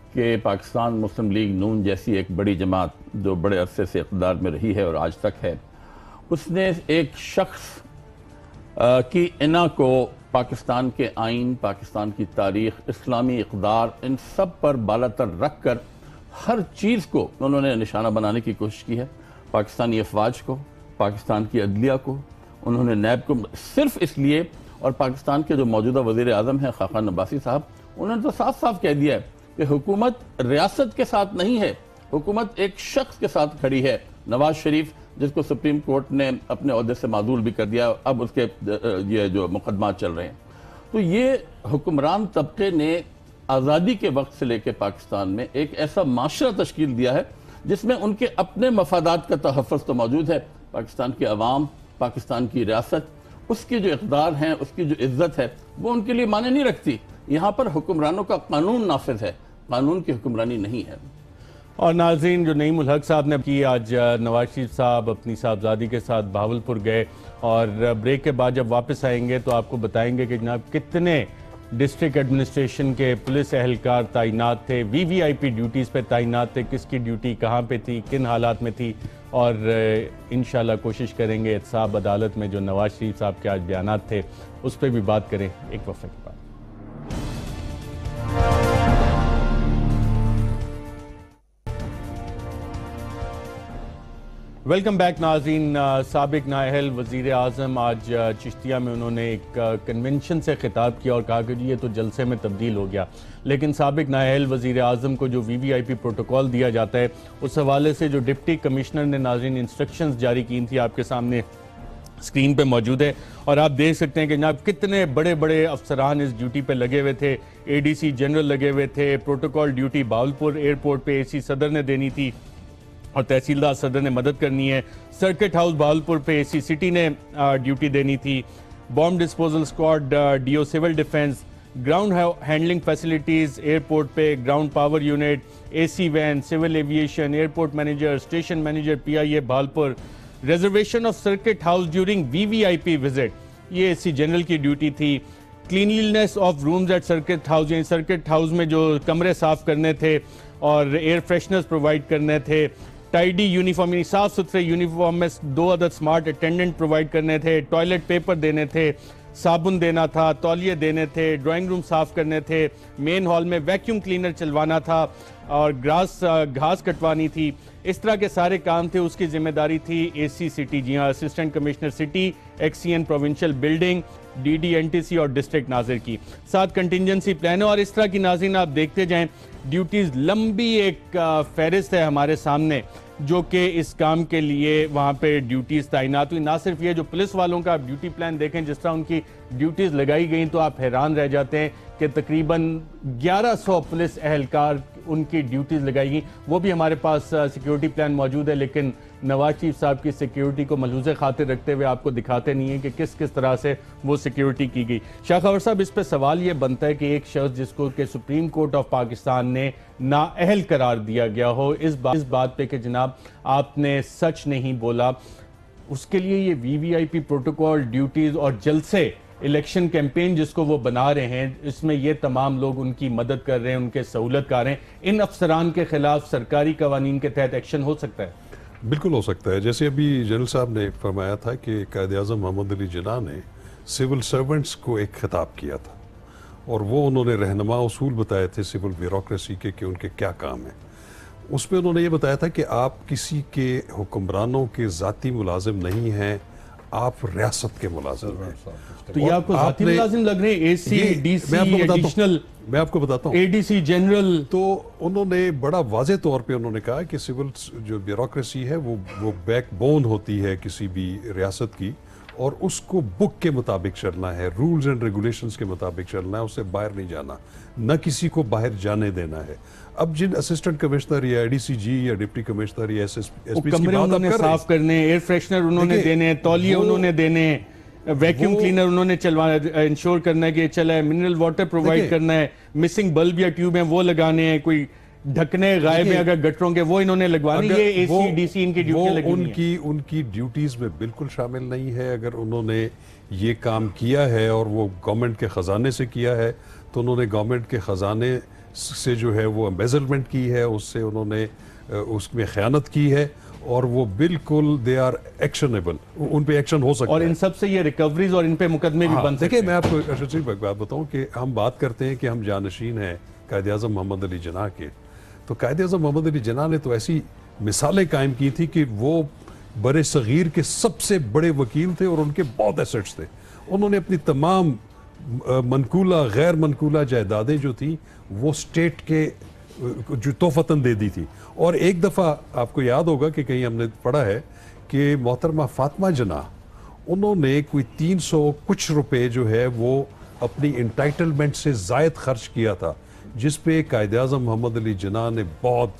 कि पाकिस्तान मुस्लिम लीग नून जैसी एक बड़ी जमात जो बड़े अरसे से इक़्तिदार में रही है और आज तक है, उसने एक शख्स की इना को पाकिस्तान के आइन, पाकिस्तान की तारीख, इस्लामी इक़्तिदार, इन सब पर बालातर रख कर हर चीज़ को उन्होंने निशाना बनाने की कोशिश की है। पाकिस्तानी अफवाज को, पाकिस्तान की अदलिया को, उन्होंने नैब को सिर्फ इसलिए, और पाकिस्तान के जो मौजूदा वज़ीर आज़म हैं खाकान अब्बासी साहब, उन्होंने तो साफ साफ कह दिया है कि हुकूमत रियासत के साथ नहीं है, हुकूमत एक शख्स के साथ खड़ी है, नवाज शरीफ, जिसको सुप्रीम कोर्ट ने अपने ओहदे से मादूल भी कर दिया, अब उसके ये जो मुकदमा चल रहे हैं। तो ये हुक्मरान तबके ने आज़ादी के वक्त से लेकर पाकिस्तान में एक ऐसा माशरा तश्कील दिया है जिसमें उनके अपने मफादात का तहफ़्फ़ुज़ तो मौजूद है, पाकिस्तान की अवाम, पाकिस्तान की रियासत, उसकी जो इक़्तिदार हैं, उसकी जो इज़्ज़त है, वो उनके लिए माने नहीं रखती। यहाँ पर हुक्मरानों का कानून नाफिज है, कानून की हुक्मरानी नहीं है। और नाज़रीन, जो नईम उल हक साहब ने की, आज नवाज शरीफ साहब अपनी साहबजादी के साथ भावलपुर गए और ब्रेक के बाद जब वापस आएंगे तो आपको बताएंगे कि जनाब कितने डिस्ट्रिक्ट एडमिनिस्ट्रेशन के पुलिस एहलकार तैनात थे, वीवीआईपी ड्यूटीज़ पे तैनात थे, किसकी ड्यूटी कहाँ पे थी, किन हालात में थी, और इंशाल्लाह कोशिश करेंगे एहतसाब अदालत में जो नवाज शरीफ साहब के आज बयानात थे उस पर भी बात करें एक वक्फे के बाद। वेलकम बैक नाज़रीन। साबिक नाअहल वज़ीर आज़म आज चिश्तिया में उन्होंने एक कन्वेंशन से खिताब किया और कहा कि जी ये तो जलसे में तब्दील हो गया, लेकिन साबिक नाअहल वज़ीर आज़म को जो वीवीआईपी प्रोटोकॉल दिया जाता है उस हवाले से जो डिप्टी कमिश्नर ने नाज़रीन इंस्ट्रक्शंस जारी की थी आपके सामने स्क्रीन पे मौजूद है, और आप देख सकते हैं कि जनाब कितने बड़े बड़े अफसरान इस ड्यूटी पे लगे हुए थे। एडीसी जनरल लगे हुए थे, प्रोटोकॉल ड्यूटी भावलपुर एयरपोर्ट पे एसी सदर ने देनी थी और तहसीलदार सदर ने मदद करनी है, सर्किट हाउस भावलपुर पे एसी सिटी ने ड्यूटी देनी थी, bomb disposal squad DO civil defence, ground handling facilities airport पे, ground power unit, AC van, civil aviation, airport manager, station manager PIA Bahawalpur, reservation of circuit house during VVIP visit, ये AC general की duty थी, cleanliness of rooms at circuit house, यानी circuit house में जो कमरे साफ करने थे और एयर फ्रेशनर्स प्रोवाइड करने थे, टाइडी यूनिफॉर्म यानी साफ सुथरे यूनिफॉर्म में 2 अदद स्मार्ट अटेंडेंट प्रोवाइड करने थे, टॉयलेट पेपर देने थे, साबुन देना था, तौलिए देने थे, ड्राइंग रूम साफ करने थे, मेन हॉल में वैक्यूम क्लीनर चलवाना था और घास कटवानी थी। इस तरह के सारे काम थे, उसकी जिम्मेदारी थी एसी सिटी, जी हाँ, assistant commissioner city, XEN provincial building, DDNTC और डिस्ट्रिक्ट नाजिर की। 7 कंटिजेंसी प्लान है और इस तरह की नाज़रीन आप देखते जाएं, ड्यूटीज़ लंबी एक फहरिस्त है हमारे सामने जो कि इस काम के लिए वहाँ पे ड्यूटीज़ तैनात हुई। ना सिर्फ ये, जो पुलिस वालों का आप ड्यूटी प्लान देखें, जिस तरह उनकी ड्यूटीज़ लगाई गई, तो आप हैरान रह जाते हैं कि तकरीबन 1100 पुलिस एहलकार उनकी ड्यूटीज़ लगाई गई। वो भी हमारे पास सिक्योरिटी प्लान मौजूद है, लेकिन नवाज शरीफ साहब की सिक्योरिटी को मलहूज़े खातिर रखते हुए आपको दिखाते नहीं है कि किस किस तरह से वो सिक्योरिटी की गई। शाह खबर साहब, इस पर सवाल ये बनता है कि एक शख्स जिसको कि सुप्रीम कोर्ट ऑफ पाकिस्तान ने नाअहल करार दिया गया हो इस बात पे कि जनाब आपने सच नहीं बोला, उसके लिए ये वीवीआईपी प्रोटोकॉल, ड्यूटीज़ और जलसे, इलेक्शन कैंपेन जिसको वो बना रहे हैं, इसमें ये तमाम लोग उनकी मदद कर रहे हैं, उनके सहूलत कर रहे हैं, इन अफसरान के खिलाफ सरकारी कवानीन के तहत एक्शन हो सकता है? बिल्कुल हो सकता है। जैसे अभी जनरल साहब ने फरमाया था कि कायद-ए-आज़म मोहम्मद अली जिन्ना ने सिविल सर्वेंट्स को एक खिताब किया था और वो उन्होंने रहनुमा उसूल बताए थे सिविल ब्यूरोक्रेसी के कि उनके क्या काम है। उसमें उन्होंने ये बताया था कि आप किसी के हुक्मरानों के ज़ाती मुलाजिम नहीं हैं, आप रियासत के मुलाजिम हैं। तो ये आपको ज़ाती मुलाजिम लग रहे हैं? एसी, डीसी, एडिशनल, मैं आपको बताता हूँ, एडीसी जनरल। तो उन्होंने बड़ा वाज़े तौर पे उन्होंने कहा कि सिविल जो ब्यूरोक्रेसी है वो बैकबोन होती है किसी भी रियासत की और उसको बुक के मुताबिक चलना है, रूल्स एंड रेगुलेशंस के मुताबिक चलना है, उससे बाहर नहीं जाना, न किसी को बाहर जाने देना है। अब जिन असिस्टेंट कमिश्नर या एडीसीजी या डिप्टी कमिश्नर या एसएसपी कमरे उन्होंने साफ करने, एयर फ्रेशनर उन्होंने देने, तौलिए उन्होंने देने, वैक्यूम क्लीनर उन्होंने चलवाना, इंश्योर करना है कि चला है, मिनरल वाटर प्रोवाइड करना है, मिसिंग बल्ब या ट्यूब है वो लगाने हैं, कोई ढकने गायब है अगर गटरों के वो इन्होंने लगवाने, ये एसी डीसी इनकी ड्यूटी लगी है। उनकी ड्यूटीज में बिल्कुल शामिल नहीं है। अगर उन्होंने ये काम किया है और वो गवर्नमेंट के खजाने से किया है तो उन्होंने गवर्नमेंट के खजाने से जो है वो एम्बेजलमेंट की है, उससे उन्होंने उसमें खयानत की है और वो बिल्कुल दे आर एक्शनेबल, उन पे एक्शन हो सकता है। और इन सब से ये रिकवरीज और इन पे मुकदमे भी बन सकते हैं। मैं आपको अशरफ सिंह बात बताऊं कि हम बात करते हैं कि हम जानशीन हैं कायद-ए-आज़म मोहम्मद अली जिन्ना के, तो कायद-ए-आज़म मोहम्मद अली जिन्ना ने तो ऐसी मिसालें कायम की थी कि वो बड़े सगीर के सबसे बड़े वकील थे और उनके बहुत एसेट्स थे। उन्होंने अपनी तमाम मनकूला गैर मनकूला जायदादें जो थी वो स्टेट के जो तोहफतन दे दी थी। और एक दफ़ा आपको याद होगा कि कहीं हमने पढ़ा है कि मोहतरमा फातिमा जिन्ना, उन्होंने कोई 300 कुछ रुपए जो है वो अपनी इंटाइटलमेंट से ज़ायद खर्च किया था, जिस पे कायद-ए-आज़म मोहम्मद अली जिन्ना ने बहुत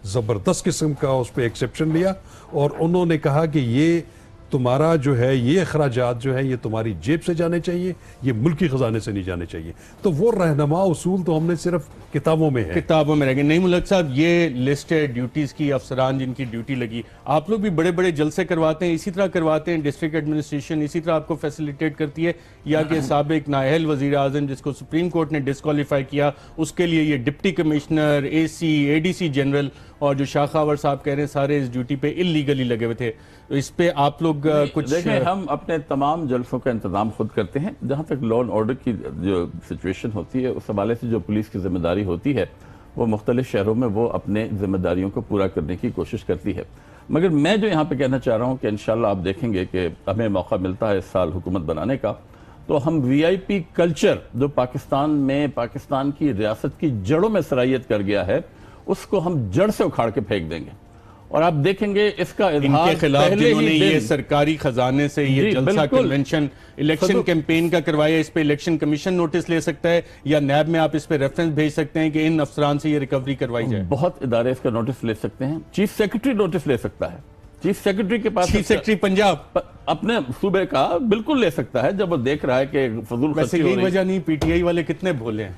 ज़बरदस्त किस्म का उस पर एक्सेप्शन लिया और उन्होंने कहा कि ये तुम्हारा जो है ये अखराजात जो है ये तुम्हारी जेब से जाने चाहिए, ये मुल्की खजाने से नहीं जाने चाहिए। तो वो रहनुमा उसूल तो हमने सिर्फ किताबों में है, किताबों में रह गए। नहीं मुल्क साहब, ये लिस्ट है ड्यूटीज़ की, अफसरान जिनकी ड्यूटी लगी। आप लोग भी बड़े बड़े जलसे करवाते हैं, इसी तरह करवाते हैं, डिस्ट्रिक्ट एडमिनिस्ट्रेशन इसी तरह आपको फैसिलिटेट करती है, या कि साबिक नाअहल वज़ीर आज़म जिसको सुप्रीम कोर्ट ने डिस्क्वालीफाई किया उसके लिए ये deputy commissioner, AC, ADC general और जो शाह खबर साहब कह रहे हैं सारे इस ड्यूटी पे इलीगली लगे हुए थे, तो इस पे आप लोग कुछ देखें, हम अपने तमाम जलसों का इंतजाम खुद करते हैं। जहाँ तक लॉ एंड ऑर्डर की जो सिचुएशन होती है उस हवाले से जो पुलिस की जिम्मेदारी होती है वो मुख्तलिफ शहरों में वो अपने जिम्मेदारियों को पूरा करने की कोशिश करती है। मगर मैं जो यहाँ पे कहना चाह रहा हूँ कि इंशाल्लाह आप देखेंगे कि हमें मौका मिलता है इस साल हुकूमत बनाने का, तो हम वीआईपी कल्चर जो पाकिस्तान में पाकिस्तान की रियासत की जड़ों में सरायत कर गया है उसको हम जड़ से उखाड़ के फेंक देंगे। और आप देखेंगे इसका इनके खिलाफ जिन्होंने ये सरकारी खजाने से ये जलसा कन्वेंशन इलेक्शन कैंपेन का करवाया, इस पे इलेक्शन कमीशन नोटिस ले सकता है या नैब में आप इस पे रेफरेंस भेज सकते हैं कि इन अफसरान से ये रिकवरी करवाई जाए। बहुत इदारे इसका नोटिस ले सकते हैं, चीफ सेक्रेटरी नोटिस ले सकता है, चीफ सेक्रेटरी के पास, चीफ सेक्रेटरी पंजाब अपने सूबे का बिल्कुल ले सकता है जब वो देख रहा है कि फजूल वैसे यही वजह नहीं, पीटीआई वाले कितने भोले हैं,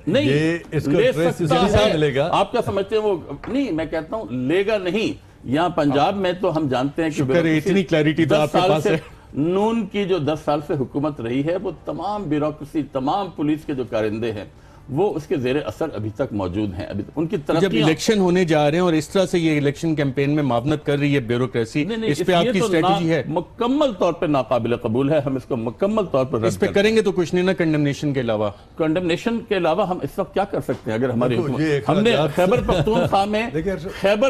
नहीं ले सकता है। मिलेगा। आप क्या समझते हैं वो नहीं, मैं कहता हूं लेगा नहीं। यहाँ पंजाब में तो हम जानते हैं कि इतनी क्लैरिटी तो आपके पास है। नून की जो 10 साल से हुकूमत रही है, वो तमाम ब्यूरोक्रेसी, तमाम पुलिस के जो कारिंदे हैं, वो उसके जेर असर अभी तक मौजूद हैं। अभी उनकी जब तरक्की इलेक्शन होने जा रहे हैं और इस तरह से ये इलेक्शन कैंपेन में मावनत कर रही है ब्यूरोक्रेसी, इस पे आपकी स्ट्रेटजी है? मुकम्मल तौर पे नाकाबिल कबूल है, हम इसको मुकम्मल तौर पर इस पे करेंगे तो कुछ नहीं ना, कंडेमनेशन के अलावा? कंडेमनेशन के अलावा हम इस वक्त क्या कर सकते हैं? अगर हमारी हमने खैबर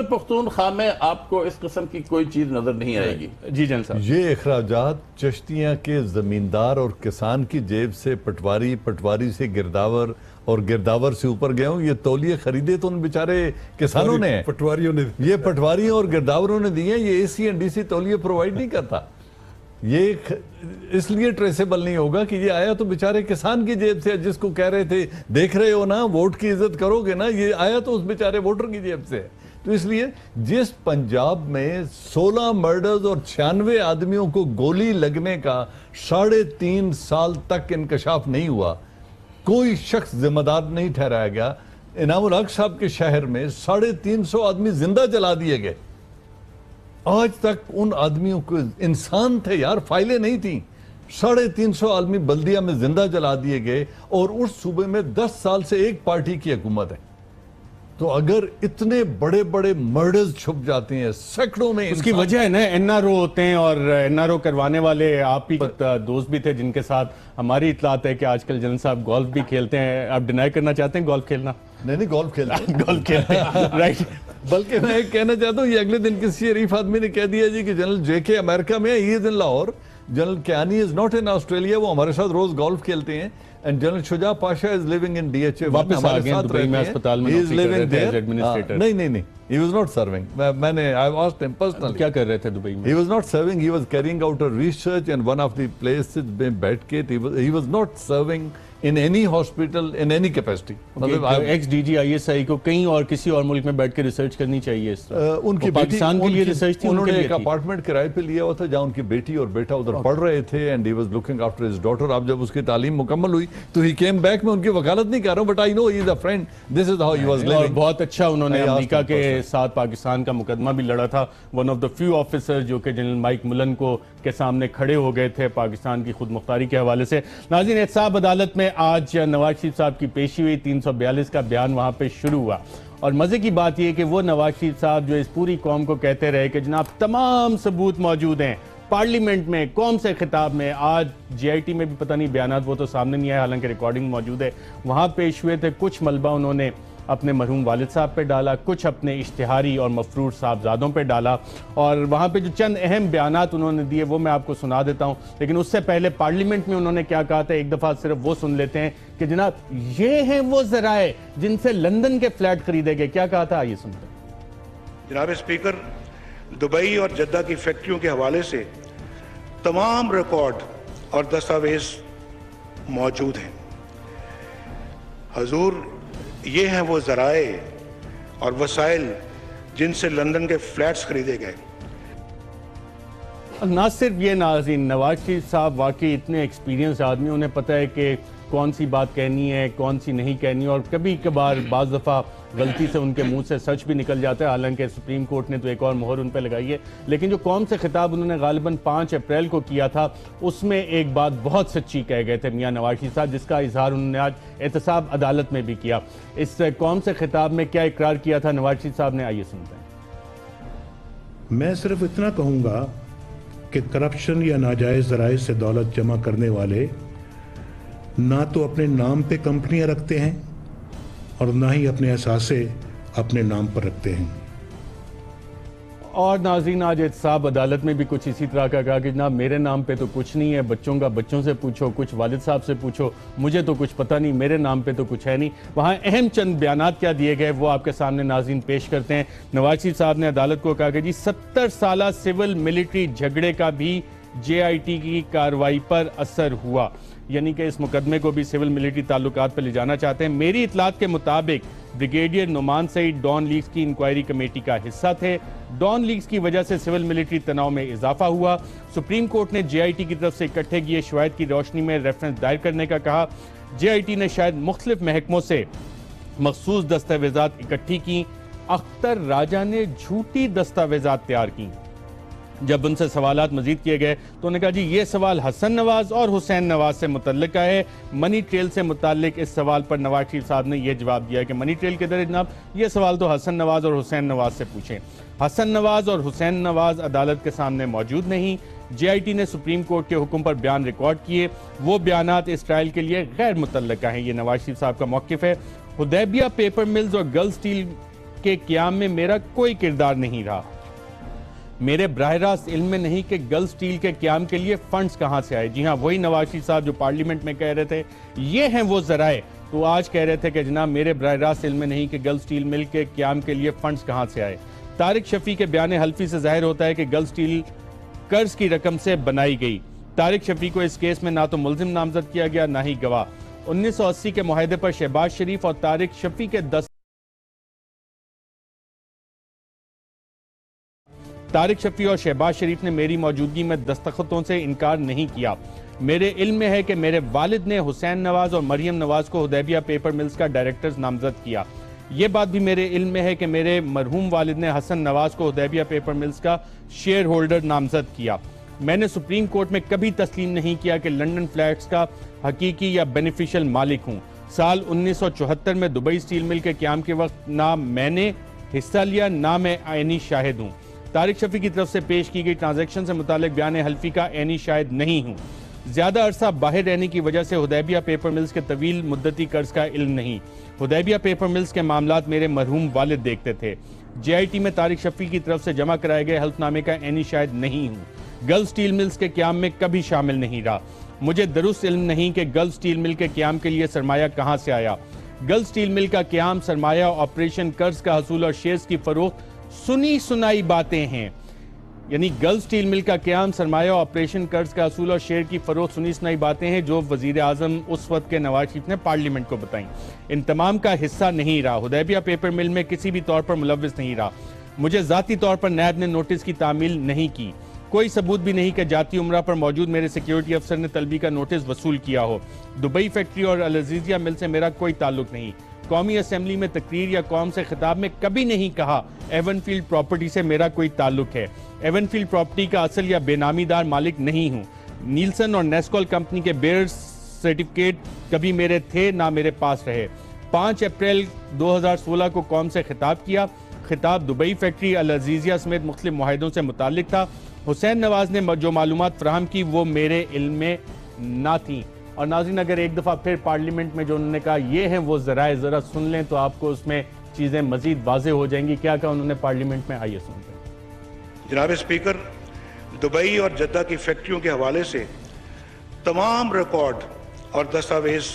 पख्तूनख्वा में आपको इस किस्म की कोई चीज नजर नहीं आएगी। जी जन साहब, ये अखराजात चिश्तियां के जमींदार और किसान की जेब से, पटवारी, पटवारी से गिरदावर और गिरदावर से ऊपर गए हूं। ये तौलिए खरीदे तो उन बेचारे किसानों ने, पटवारियों ने, ये पटवारियों और गिरदावरों ने दिए। ये एसी एंड डीसी तौलिए प्रोवाइड नहीं करता। ये इसलिए ट्रेसेबल नहीं होगा कि ये आया तो बेचारे किसान की जेब से, जिसको कह रहे थे देख रहे हो ना वोट की इज्जत करोगे ना, ये आया तो उस बेचारे वोटर की जेब से। तो इसलिए जिस पंजाब में 16 मर्डर्स और 96 आदमियों को गोली लगने का 3.5 साल तक इंकशाफ नहीं हुआ, कोई शख्स जिम्मेदार नहीं ठहराया गया। इनामुल हक साहब के शहर में 350 आदमी जिंदा जला दिए गए। आज तक उन आदमियों को, इंसान थे यार, फाइलें नहीं थी। 350 आदमी बल्दिया में जिंदा जला दिए गए और उस सूबे में 10 साल से एक पार्टी की हुकूमत है। तो अगर इतने बड़े बड़े मर्डर्स छुप जाते हैं सैकड़ों में, उसकी वजह है ना एनआरओ होते हैं, और एनआरओ करवाने वाले आप ही दोस्त भी थे जिनके साथ हमारी इतलात है कि आजकल जनरल साहब गोल्फ भी खेलते हैं। आप डिनाई करना चाहते हैं गोल्फ खेलना? नहीं, गोल्फ खेलते गोल्फ खेलते हैं, राइट। बल्कि मैं कहना चाहता हूँ, ये अगले दिन किसी शरीफ आदमी ने कह दिया जी कि जनरल जेके अमेरिका में, he is in Lahore, general Kayani is not in Australia, वो हमारे साथ रोज गोल्फ खेलते हैं। And general Shuja Pasha is living in DHA, वापस आ गए दुबई में, अस्पताल में नौकरी कर रहे थे एज एडमिनिस्ट्रेटर। नहीं, he was not serving. मैंने I asked him personally. क्या कर रहे थे दुबई में? He was not serving. He was carrying out a research in one of the places में बैठ के, he was not serving in any hospital in any capacity. मतलब एक्स DGISI को कहीं और किसी और मुल्क में बैठ के रिसर्च करनी चाहिए इस तरह। उनकी पाकिस्तान के लिए रिसर्च थी, उन्होंने एक अपार्टमेंट किराए पे लिया हुआ था जहाँ उनकी बेटी और बेटा उधर पढ़ रहे थे, and he was looking after his daughter. अब जब उसकी तालीम मुकम्मल हुई तो ही केम बैक। मैं उनकी वकालत नहीं कर रहा हूँ, but I know he is a friend, this is how he was living. बहुत अच्छा उन्होंने अमेरिका के साथ पाकिस्तान का मुकदमा भी लड़ा था। One of the few officer जो कि जनरल माइक मुलन को के सामने खड़े हो गए थे पाकिस्तान की खुद मुख्तारी के हवाले से। नाज़रीन, एहतसाब अदालत में आज नवाज शरीफ साहब की पेशी हुई। 342 का बयान वहां पे शुरू हुआ, और मजे की बात यह कि वो नवाज शरीफ साहब जो इस पूरी कौम को कहते रहे कि जनाब तमाम सबूत मौजूद हैं पार्लियामेंट में, कौम से खिताब में, आज JIT में भी पता नहीं बयानात वो तो सामने नहीं आया, हालांकि रिकॉर्डिंग मौजूद है, वहां पेश हुए थे। कुछ मलबा उन्होंने अपने मरहूम वालिद साहब पे डाला, कुछ अपने इश्तिहारी और मफरूर साहबजादों पे डाला, और वहाँ पे जो चंद अहम बयानात उन्होंने दिए वो मैं आपको सुना देता हूँ। लेकिन उससे पहले पार्लियामेंट में उन्होंने क्या कहा था, एक दफ़ा सिर्फ वो सुन लेते हैं कि जनाब ये हैं वो ज़राए जिनसे लंदन के फ्लैट खरीदे गए। क्या कहा था, आइए सुनते हैं। जनाब स्पीकर, दुबई और जद्दा की फैक्ट्रियों के हवाले से तमाम रिकॉर्ड और दस्तावेज मौजूद हैं। हजूर, ये हैं वो ज़राए और वसाइल जिनसे लंदन के फ्लैट्स खरीदे गए। ना सिर्फ ये नाज़रीन, नवाज शरीफ साहब वाकई इतने एक्सपीरियंस आदमी, उन्हें पता है कि कौन सी बात कहनी है, कौन सी नहीं कहनी, और कभी कभार बाज़ दफ़ा गलती से उनके मुंह से सच भी निकल जाता है। हालांकि सुप्रीम कोर्ट ने तो एक और मोहर उन पर लगाई है, लेकिन जो कौम से खिताब उन्होंने गालिबन 5 अप्रैल को किया था, उसमें एक बात बहुत सच्ची कह गए थे मियां नवाज शरीफ साहब, जिसका इजहार उन्होंने आज एहतसाब अदालत में भी किया। इस कौम से खिताब में क्या इकरार किया था नवाज शरीफ साहब ने, आइए सुनते हैं। मैं सिर्फ इतना कहूंगा कि करप्शन या नाजायज ज़राए से दौलत जमा करने वाले ना तो अपने नाम पे कंपनियां रखते हैं और ना ही अपने असासे अपने नाम पर रखते हैं। और नाज़रीन, आज एहतसाब अदालत में भी कुछ इसी तरह का कहा कि जनाब मेरे नाम पे तो कुछ नहीं है, बच्चों का बच्चों से पूछो, कुछ वालिद साहब से पूछो, मुझे तो कुछ पता नहीं, मेरे नाम पे तो कुछ है नहीं। वहाँ अहम चंद बयानात क्या दिए गए वो आपके सामने नाज़रीन पेश करते हैं। नवाज शरीफ साहब ने अदालत को कहा कि जी 70 साल सिविल मिलिट्री झगड़े का भी JIT की कार्रवाई पर असर हुआ, यानी कि इस मुकदमे को भी सिविल मिलिट्री ताल्लुकात पर ले जाना चाहते हैं। मेरी इतलात के मुताबिक brigadier Nauman Saeed Dawn leaks की इंक्वायरी कमेटी का हिस्सा थे। डॉन लीग्स की वजह से सिविल मिलिट्री तनाव में इजाफा हुआ। सुप्रीम कोर्ट ने JIT की तरफ से इकट्ठे किए शवाहिद की रोशनी में रेफरेंस दायर करने का कहा। JIT ने शायद मुख्तलिफ महकमों से मखसूस दस्तावेजात इकट्ठी की। अख्तर राजा ने झूठी दस्तावेजात तैयार की। जब उनसे सवालात मजीद किए गए तो उन्होंने कहा जी ये सवाल हसन नवाज और हुसैन नवाज से मुतल्लिक है। मनी ट्रेल से मुतल्लिक इस सवाल पर नवाज शरीफ साहब ने यह जवाब दिया कि मनी ट्रेल किधर है जनाब, ये सवाल तो हसन नवाज और हुसैन नवाज से पूछें। हसन नवाज और हुसैन नवाज अदालत के सामने मौजूद नहीं। JIT ने सुप्रीम कोर्ट के हुक्म पर बयान रिकॉर्ड किए, वो बयानात इस ट्रायल के लिए गैर मुतल्लिका हैं। ये नवाज शरीफ साहब का मौक़िफ़ है। हुदैबिया पेपर मिल्स और गल्फ स्टील के क़याम में मेरा कोई किरदार नहीं रहा। मेरे बराह रास्त इल्म में नहीं कि गल्फ स्टील के क़याम के लिए फंड्स कहाँ से आए। जी हाँ, वही नवाज शरीफ साहब जो पार्लियामेंट में कह रहे थे ये हैं वो ज़राए, तो आज कह रहे थे कि जनाब मेरे बराह रास्त इल्म में नहीं कि गल्फ स्टील मिल के क़याम के लिए फंड्स कहाँ से आए। तारिक शफी के बयान हल्फी से जाहिर होता है कि गल्फ स्टील कर्ज की रकम से बनाई गई। तारिक शफी को इस केस में ना तो मुल्जिम नामजद किया गया ना ही गवाह। 1980 के मुआहदे पर शहबाज शरीफ और तारिक शफी के तारिक शफी और शहबाज शरीफ ने मेरी मौजूदगी में दस्तखतों से इनकार नहीं किया। मेरे इल्म में है कि मेरे वालिद ने हुसैन नवाज और मरियम नवाज को हुदैबिया पेपर मिल्स का डायरेक्टर्स नामजद किया। यह बात भी मेरे इल्म में है कि मेरे मरहूम वालिद ने हसन नवाज को हुदैबिया पेपर मिल्स का शेयर होल्डर नामजद किया। मैंने सुप्रीम कोर्ट में कभी तस्लीम नहीं किया कि लंदन फ्लैट्स का हकीकी या बेनिफिशियल मालिक हूँ। साल 1974 में दुबई स्टील मिल के क़याम के वक्त ना मैंने हिस्सा लिया ना मैं आईनी शाहिद हूँ। तारिक शफी की तरफ से पेश की गई ट्रांजैक्शन से मुतालिक बयान हल्फी का ऐनी शाहिद नहीं हूँ। ज्यादा अरसा बाहर रहने की वजह से हुदैबिया पेपर मिल्स के तवील मुद्दती कर्ज का इल्म नहीं। हुदैबिया पेपर मिल्स के मामलात मेरे मरहूम वालिद देखते थे। JIT में तारिक शफी की तरफ से जमा कराए गए हल्फनामे का ऐनी शाहिद नहीं हूँ। गल्फ स्टील मिल्स के क़याम में कभी शामिल नहीं रहा। मुझे दुरुस्त इल्म नहीं कि गल्फ स्टील मिल के क़याम के लिए सरमाया कहाँ से आया। गल्फ स्टील मिल का क़याम, सरमाया, ऑपरेशन, कर्ज का हसूल और शेयर्स की फरोख्त सुनी सुनाई बातें हैं। यानी गल्फ स्टील मिल का क़याम, सरमाया, ऑपरेशन, कर्ज का असूल और शेयर की फरोख्त सुनी सुनाई बातें हैं जो वजीर आजम उस वक्त के नवाज शरीफ ने पार्लियामेंट को बताई। इन तमाम का हिस्सा नहीं रहा। हुदैबिया पेपर मिल में किसी भी तौर पर मुलव्विस नहीं रहा। मुझे ज़ाती तौर पर नैब ने नोटिस की तामील नहीं की। कोई सबूत भी नहीं कि जाती उम्रा पर मौजूद मेरे सिक्योरिटी अफसर ने तलबी का नोटिस वसूल किया हो। दुबई फैक्ट्री और अल अज़ीज़िया मिल से मेरा कोई ताल्लुक नहीं। कौमी असम्बली में तकरीर या कौम से खिताब में कभी नहीं कहा एवनफील्ड प्रॉपर्टी से मेरा कोई ताल्लुक है। एवनफील्ड प्रॉपर्टी का असल या बेनामीदार मालिक नहीं हूँ। नीलसन और नेस्कॉल कंपनी के बेयर्स सर्टिफिकेट कभी मेरे थे ना मेरे पास रहे। 5 अप्रैल 2016 को कौम से खिताब किया। खिताब दुबई फैक्ट्री, अल अज़ीज़िया समेत मुख्तलिफ मुआहदों से मुताल्लिक था। हुसैन नवाज ने जो मालूमात फराहम की वो मेरे इल्म में ना थी। और नाज़रीन, अगर एक दफ़ा फिर पार्लियामेंट में जो उन्होंने कहा ये हैं वो ज़राए, ज़रा सुन लें तो आपको उसमें चीज़ें मज़ीद वाज़ेह हो जाएंगी। क्या कहा उन्होंने पार्लियामेंट में, आइए सुनते हैं। जनाब स्पीकर, दुबई और जद्दा की फैक्ट्रियों के हवाले से तमाम रिकॉर्ड और दस्तावेज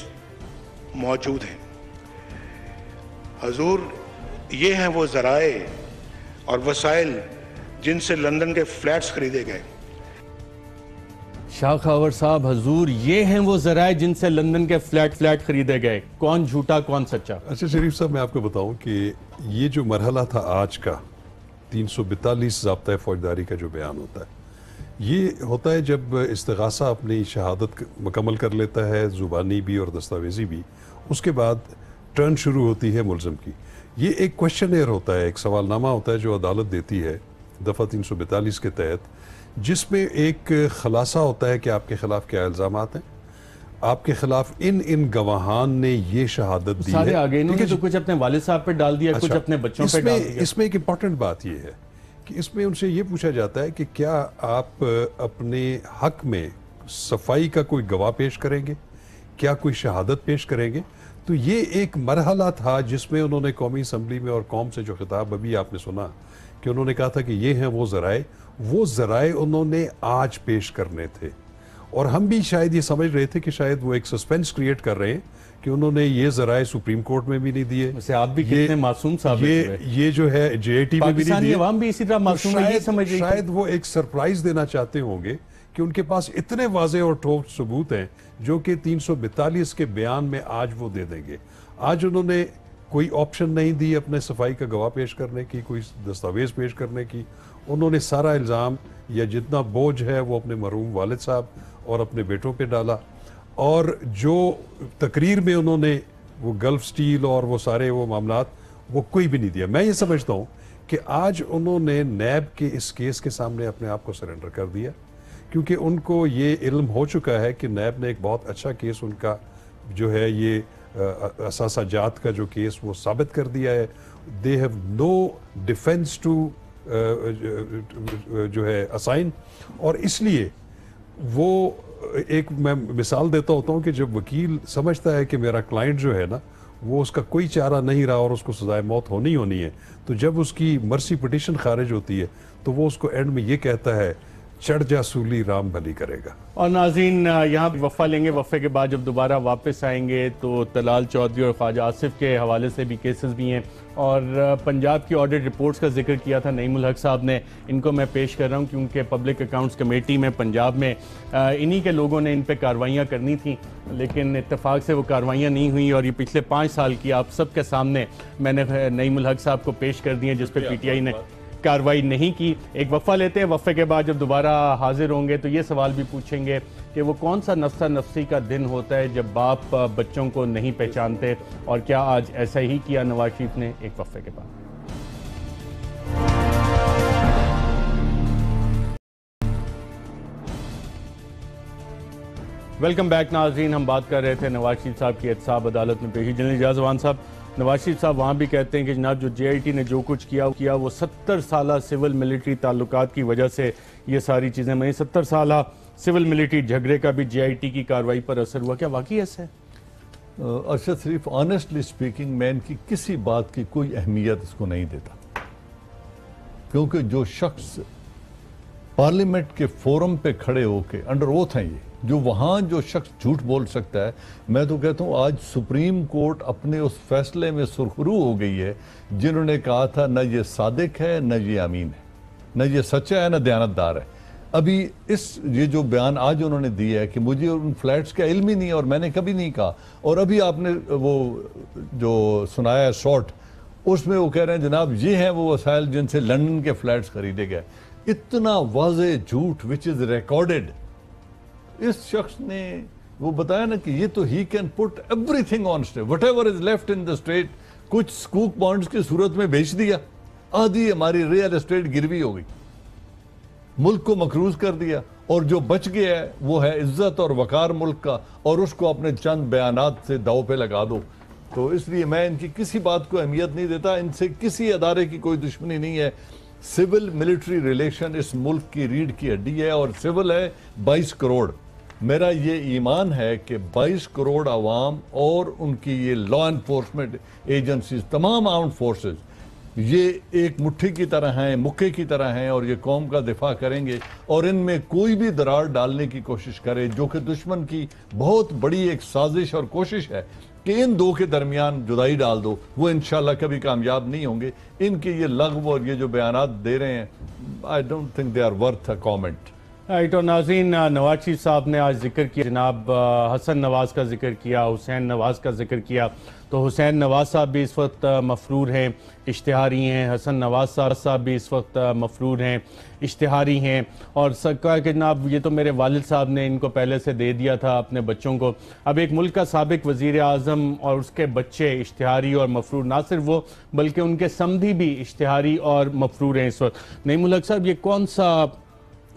मौजूद हैं। हजूर, ये हैं वो ज़राए और वसाइल जिनसे लंदन के फ्लैट्स खरीदे गए। शाह खावर साहब, हजूर ये हैं वो ज़राए जिनसे लंदन के फ्लैट खरीदे गए। कौन झूठा कौन सच्चा? अच्छा शरीफ साहब, मैं आपको बताऊं कि ये जो मरहला था आज का 342 ज़ाब्ता फौजदारी का जो बयान होता है, ये होता है जब इस्तिगासा अपनी शहादत मुकम्मल कर लेता है, ज़ुबानी भी और दस्तावेजी भी। उसके बाद टर्न शुरू होती है मुल्ज़िम की। ये एक क्वेश्चन होता है, एक सवालनामा होता है जो अदालत देती है दफ़ा 342 के तहत, जिसमें एक खुलासा होता है कि आपके खिलाफ क्या इल्ज़ामात हैं, आपके खिलाफ इन गवाहान ने ये शहादत दी है। आगे इन्होंने तो कुछ अपने वालिद साहब पे डाल दिया, कुछ अपने बच्चों पे डाल दिया। इसमें एक इम्पॉर्टेंट बात ये है कि इसमें उनसे ये पूछा जाता है कि क्या आप अपने हक में सफाई का कोई गवाह पेश करेंगे, क्या कोई शहादत पेश करेंगे। तो ये एक मरहला था जिसमें उन्होंने कौमी असम्बली में और कौम से जो खिताब अभी आपने सुना कि उन्होंने कहा था कि ये हैं वो ज़राए उन्होंने आज पेश करने थे। और हम भी शायद ये समझ रहे थे कि शायद वो एक सस्पेंस क्रिएट कर रहे हैं कि उन्होंने ये ज़राए सुप्रीम कोर्ट में भी नहीं दिए। वैसे आप भी कितने मासूम साबित हुए। ये जो है JIT में भी नहीं दिए। अवाम भी इसी तरह मासूम है, ये समझ रही शायद वो एक सरप्राइज देना चाहते होंगे कि उनके पास इतने वाज़ेह और ठोस सबूत हैं जो कि 342 के बयान में आज वो दे देंगे। आज उन्होंने कोई ऑप्शन नहीं दी अपने सफाई का गवाह पेश करने की, कोई दस्तावेज पेश करने की। उन्होंने सारा इल्ज़ाम या जितना बोझ है वो अपने मरहूम वालिद साहब और अपने बेटों पे डाला। और जो तकरीर में उन्होंने वो गल्फ स्टील और वो सारे वो मामलात वो कोई भी नहीं दिया। मैं ये समझता हूँ कि आज उन्होंने नैब के इस केस के सामने अपने आप को सरेंडर कर दिया, क्योंकि उनको ये इल्म हो चुका है कि नैब ने एक बहुत अच्छा केस उनका जो है ये असासाजात का जो केस वो साबित कर दिया है। They have no defence to जो है असाइन, और इसलिए वो एक मैं मिसाल देता होता हूँ कि जब वकील समझता है कि मेरा क्लाइंट जो है ना वो उसका कोई चारा नहीं रहा और उसको सजाए मौत होनी है, तो जब उसकी मर्सी पिटीशन खारिज होती है तो वो उसको एंड में ये कहता है, चढ़ जा सूली राम भली करेगा। और नाज़रीन, यहाँ वफ़ा लेंगे, वफ़े के बाद जब दोबारा वापस आएंगे तो तलाल चौधरी और ख्वाजा आसिफ के हवाले से भी केसेस भी हैं, और पंजाब की ऑडिट रिपोर्ट्स का जिक्र किया था नईमुल हक साहब ने। इनको मैं पेश कर रहा हूँ क्योंकि पब्लिक अकाउंट्स कमेटी में पंजाब में इन्हीं के लोगों ने इन पर कार्रवाइयाँ करनी थी, लेकिन इत्तेफाक से वो कार्रवाइयाँ नहीं हुई, और ये पिछले 5 साल की आप सबके सामने मैंने नईमुल हक साहब को पेश कर दिए जिस पर PTI ने कार्रवाई नहीं की। एक वफ़ा लेते हैं, वफ़े के बाद जब दोबारा हाजिर होंगे तो ये सवाल भी पूछेंगे कि वो कौन सा नफ्सा नफ्सी का दिन होता है जब बाप बच्चों को नहीं पहचानते, और क्या आज ऐसा ही किया नवाज शरीफ ने। एक वफ़े के बाद वेलकम बैक नाज़रीन। हम बात कर रहे थे नवाज शरीफ साहब की एहतसाब अदालत में पेशी। जनरल एजाज अवान साहब, नवाज शरीफ साहब वहाँ भी कहते हैं कि जनाब जो JIT ने जो कुछ किया वो 70 साल सिविल मिलिट्री ताल्लुकात की वजह से ये सारी चीज़ें बनी। 70 साल सिविल मिलिट्री झगड़े का भी JIT की कार्रवाई पर असर हुआ, क्या वाकई ऐसा है? अरशद शरीफ, ऑनेस्टली स्पीकिंग, मैं इनकी किसी बात की कोई अहमियत इसको नहीं देता, क्योंकि जो शख्स पार्लियामेंट के फोरम पे खड़े होके अंडर ओथ हैं, ये जो वहाँ जो शख्स झूठ बोल सकता है, मैं तो कहता हूँ आज सुप्रीम कोर्ट अपने उस फैसले में सुरखरू हो गई है जिन्होंने कहा था न ये सादिक है, न ये अमीन है, न ये सच्चा है, न दयानतदार है। अभी ये जो बयान आज उन्होंने दिया है कि मुझे उन फ्लैट्स का इल्म ही नहीं है और मैंने कभी नहीं कहा, और अभी आपने वो जो सुनाया है शॉर्ट, उसमें वो कह रहे हैं जनाब ये हैं वो वसाइल जिनसे लंदन के फ्लैट्स खरीदे गए। इतना वाज़े झूठ विच इज रिकॉर्डेड। इस शख्स ने वो बताया ना कि ये तो he can put everything on state, what ever is left in the state, कुछ स्कूक बॉन्ड्स की सूरत में बेच दिया, आधी हमारी रियल एस्टेट गिरवी हो गई, मुल्क को मकरूज कर दिया, और जो बच गया है वो है इज्जत और वकार मुल्क का, और उसको अपने चंद बयानात से दाव पे लगा दो। तो इसलिए मैं इनकी किसी बात को अहमियत नहीं देता, इनसे किसी अदारे की कोई दुश्मनी नहीं है। सिविल मिलिट्री रिलेशन इस मुल्क की रीढ़ की हड्डी है, और सिविल है 22 करोड़। मेरा ये ईमान है कि 22 करोड़ आवाम और उनकी ये लॉ एनफोर्समेंट एजेंसीज, तमाम आर्म्ड फोर्सेस, ये एक मुट्ठी की तरह हैं, मुक्के की तरह हैं, और ये कौम का दिफा करेंगे, और इनमें कोई भी दरार डालने की कोशिश करे, जो कि दुश्मन की बहुत बड़ी एक साजिश और कोशिश है कि इन दो के दरमियान जुदाई डाल दो, वो इंशाल्लाह कभी कामयाब नहीं होंगे। इनके ये लग़्व और ये जो बयानात दे रहे हैं, I don't think they are worth a comment. Right. और नाज़रीन, नवाज शरीफ साहब ने आज जिक्र किया, जनाब हसन नवाज का जिक्र किया, हुसैन नवाज का जिक्र किया, तो हुसैन नवाज साहब भी इस वक्त मफरूर हैं, इश्तिहारी हैं। हसन नवाज साहब भी इस वक्त मफरूर हैं, इश्तिहारी हैं। और कहा कि जनाब ये तो मेरे वालिद साहब ने इनको पहले से दे दिया था अपने बच्चों को। अब एक मुल्क का साबिक वज़ीर आज़म और उसके बच्चे इश्तिहारी और मफरूर, ना सिर्फ वो बल्कि उनके समधी भी इश्तिहारी और मफरूर हैं इस वक्त। नईमुल हक साहब, ये कौन सा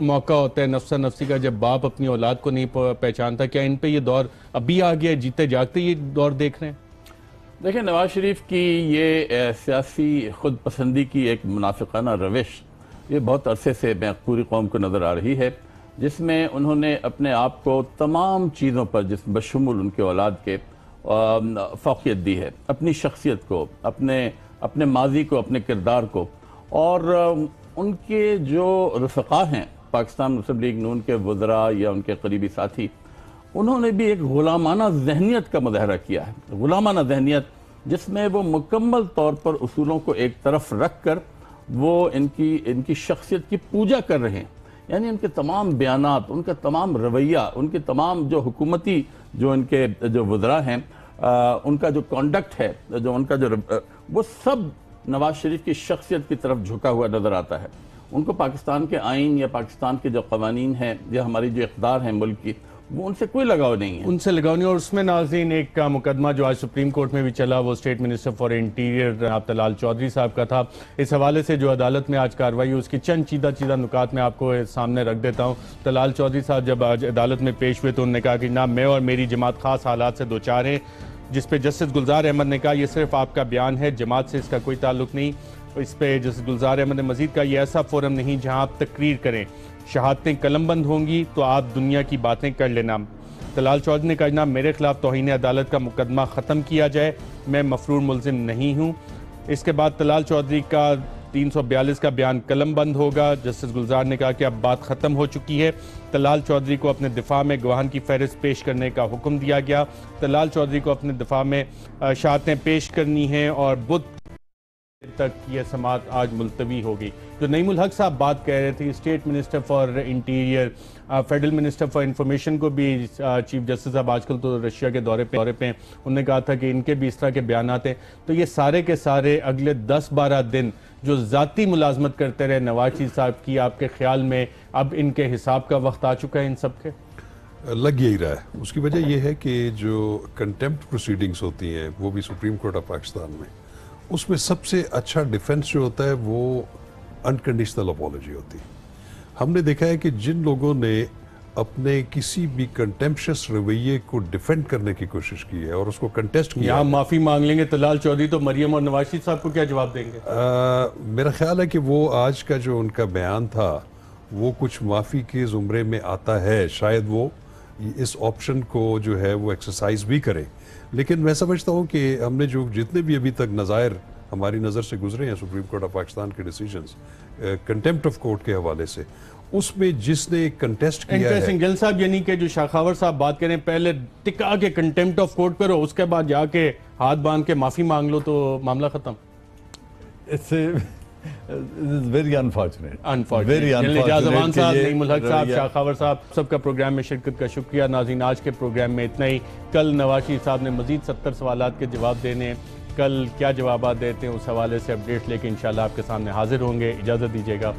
मौका होता है नफ्सा नफ्सी का जब बाप अपनी औलाद को नहीं पहचानता? क्या इन पे ये दौर अभी आ गया, जीते जागते ये दौर देख रहे हैं? देखिए, नवाज शरीफ की ये सियासी खुद पसंदी की एक मुनाफिकाना रविश, ये बहुत अरसे से पूरी कौम को नज़र आ रही है, जिसमें उन्होंने अपने आप को तमाम चीज़ों पर, जिस बशमुल उनके औलाद के, फ़ौक़ियत दी है, अपनी शख्सियत को, अपने माजी को, अपने किरदार को। और उनके जो रफ़क़ा हैं पाकिस्तान मुस्लिम लीग नून के वज़रा या उनके करीबी साथी, उन्होंने भी एक गुलामाना जहनीत का मुज़ाहरा किया है। गुलामाना जहनीत जिसमें वो मुकम्मल तौर पर उसूलों को एक तरफ रख कर वो इनकी शख्सियत की पूजा कर रहे हैं। यानी उनके तमाम बयानात, उनका तमाम रवैया, उनके तमाम जो हुकूमती जो इनके जो वज़रा हैं, उनका जो कॉन्डक्ट है, जो उनका जो वो सब नवाज शरीफ की शख्सियत की तरफ झुका हुआ नज़र आता है। उनको पाकिस्तान के आइन या पाकिस्तान के जो कवानीन हैं या हमारी जो इक़्तिदार हैं मुल्क की, वो उनसे कोई लगाव नहीं है। उनसे लगाव नहीं। और उसमें नाज़रीन एक मुकदमा जो आज सुप्रीम कोर्ट में भी चला, वो स्टेट मिनिस्टर फॉर इंटीरियर आप तलाल चौधरी साहब का था। इस हवाले से जो अदालत में आज कार्रवाई हुई, उसकी चंद चीदा नुकात में आपको सामने रख देता हूँ। तलाल चौधरी साहब जब आज अदालत में पेश हुए तो उन्होंने कहा कि ना मैं और मेरी जमात खास हालात से दो चार हैं, जिस पे जस्टिस गुलजार अहमद ने कहा यह सिर्फ आपका बयान है, जमात से इसका कोई ताल्लुक नहीं। इस पे जस्टिस गुलजार अहमद ने मजीद कहा यह ऐसा फोरम नहीं जहां आप तकरीर करें, शहादतें कलमबंद होंगी तो आप दुनिया की बातें कर लेना। तलाल चौधरी ने कहा जनाब मेरे खिलाफ तौहीन अदालत का मुकदमा ख़त्म किया जाए, मैं मफरूर मुलजिम नहीं हूँ। इसके बाद तलाल चौधरी का 342 का बयान कलमबंद होगा। जस्टिस गुलजार ने कहा कि अब बात ख़त्म हो चुकी है। तलाल चौधरी को अपने दिफा में गवाहन की फहरिस्त पेश करने का हुक्म दिया गया। तलाल चौधरी को अपने दिफा में शहादतें पेश करनी हैं और बुध तक यह समात आज मुलतवी होगी। जो नईमुल हक साहब बात कह रहे थे, state minister for interior, federal minister for information को भी चीफ जस्टिस साहब आजकल तो रशिया के दौरे पे उन्होंने कहा था कि इनके भी इस तरह के बयान हैं। तो ये सारे के सारे अगले 10-12 दिन जो ज़ाती मुलाजमत करते रहे नवाज शरीफ साहब की, आपके ख्याल में अब इनके हिसाब का वक्त आ चुका है इन सब के? लग यही रहा है। उसकी वजह यह है कि जो कंटेम्प्ट प्रोसीडिंग्स होती हैं वो भी सुप्रीम कोर्ट ऑफ पाकिस्तान में, उसमें सबसे अच्छा डिफेंस जो होता है वो अनकंडीशनल अपॉलॉजी होती है। हमने देखा है कि जिन लोगों ने अपने किसी भी कंटेम्पशियस रवैये को डिफेंड करने की कोशिश की है और उसको कंटेस्ट किया, यहाँ माफ़ी मांग लेंगे तलाल चौधरी तो मरियम और नवाज शरीफ साहब को क्या जवाब देंगे? मेरा ख्याल है कि वो आज का जो उनका बयान था वो कुछ माफ़ी के ज़ुमरे में आता है। शायद वो इस ऑप्शन को जो है वो एक्सरसाइज भी करें, लेकिन मैं समझता हूँ कि हमने जो जितने भी अभी तक नज़ायर हमारी नज़र से गुजरे हैं सुप्रीम कोर्ट ऑफ पाकिस्तान के डिसीजंस कंटेम्प्ट ऑफ कोर्ट के हवाले से, उसमें जिसने कंटेस्ट किया है गिल साहब, यानी कि जो शाखावर साहब बात करें पहले टिका के कंटेम्प्ट ऑफ कोर्ट पर हो, उसके बाद जाके हाथ बांध के माफ़ी मांग लो तो मामला ख़त्म। इससे वेरी अनफॉर्चुनेट जवान साहब, नईमुल हक साहब, शाखावर साहब, सबका प्रोग्राम में शिरकत का शुक्रिया। नाज़रीन, आज के प्रोग्राम में इतना ही। कल नवाज शरीफ साहब ने मजीद 70 सवालात के जवाब देने, कल क्या जवाब देते हैं उस हवाले से अपडेट लेके इंशाल्लाह आपके सामने हाजिर होंगे। इजाज़त दीजिएगा।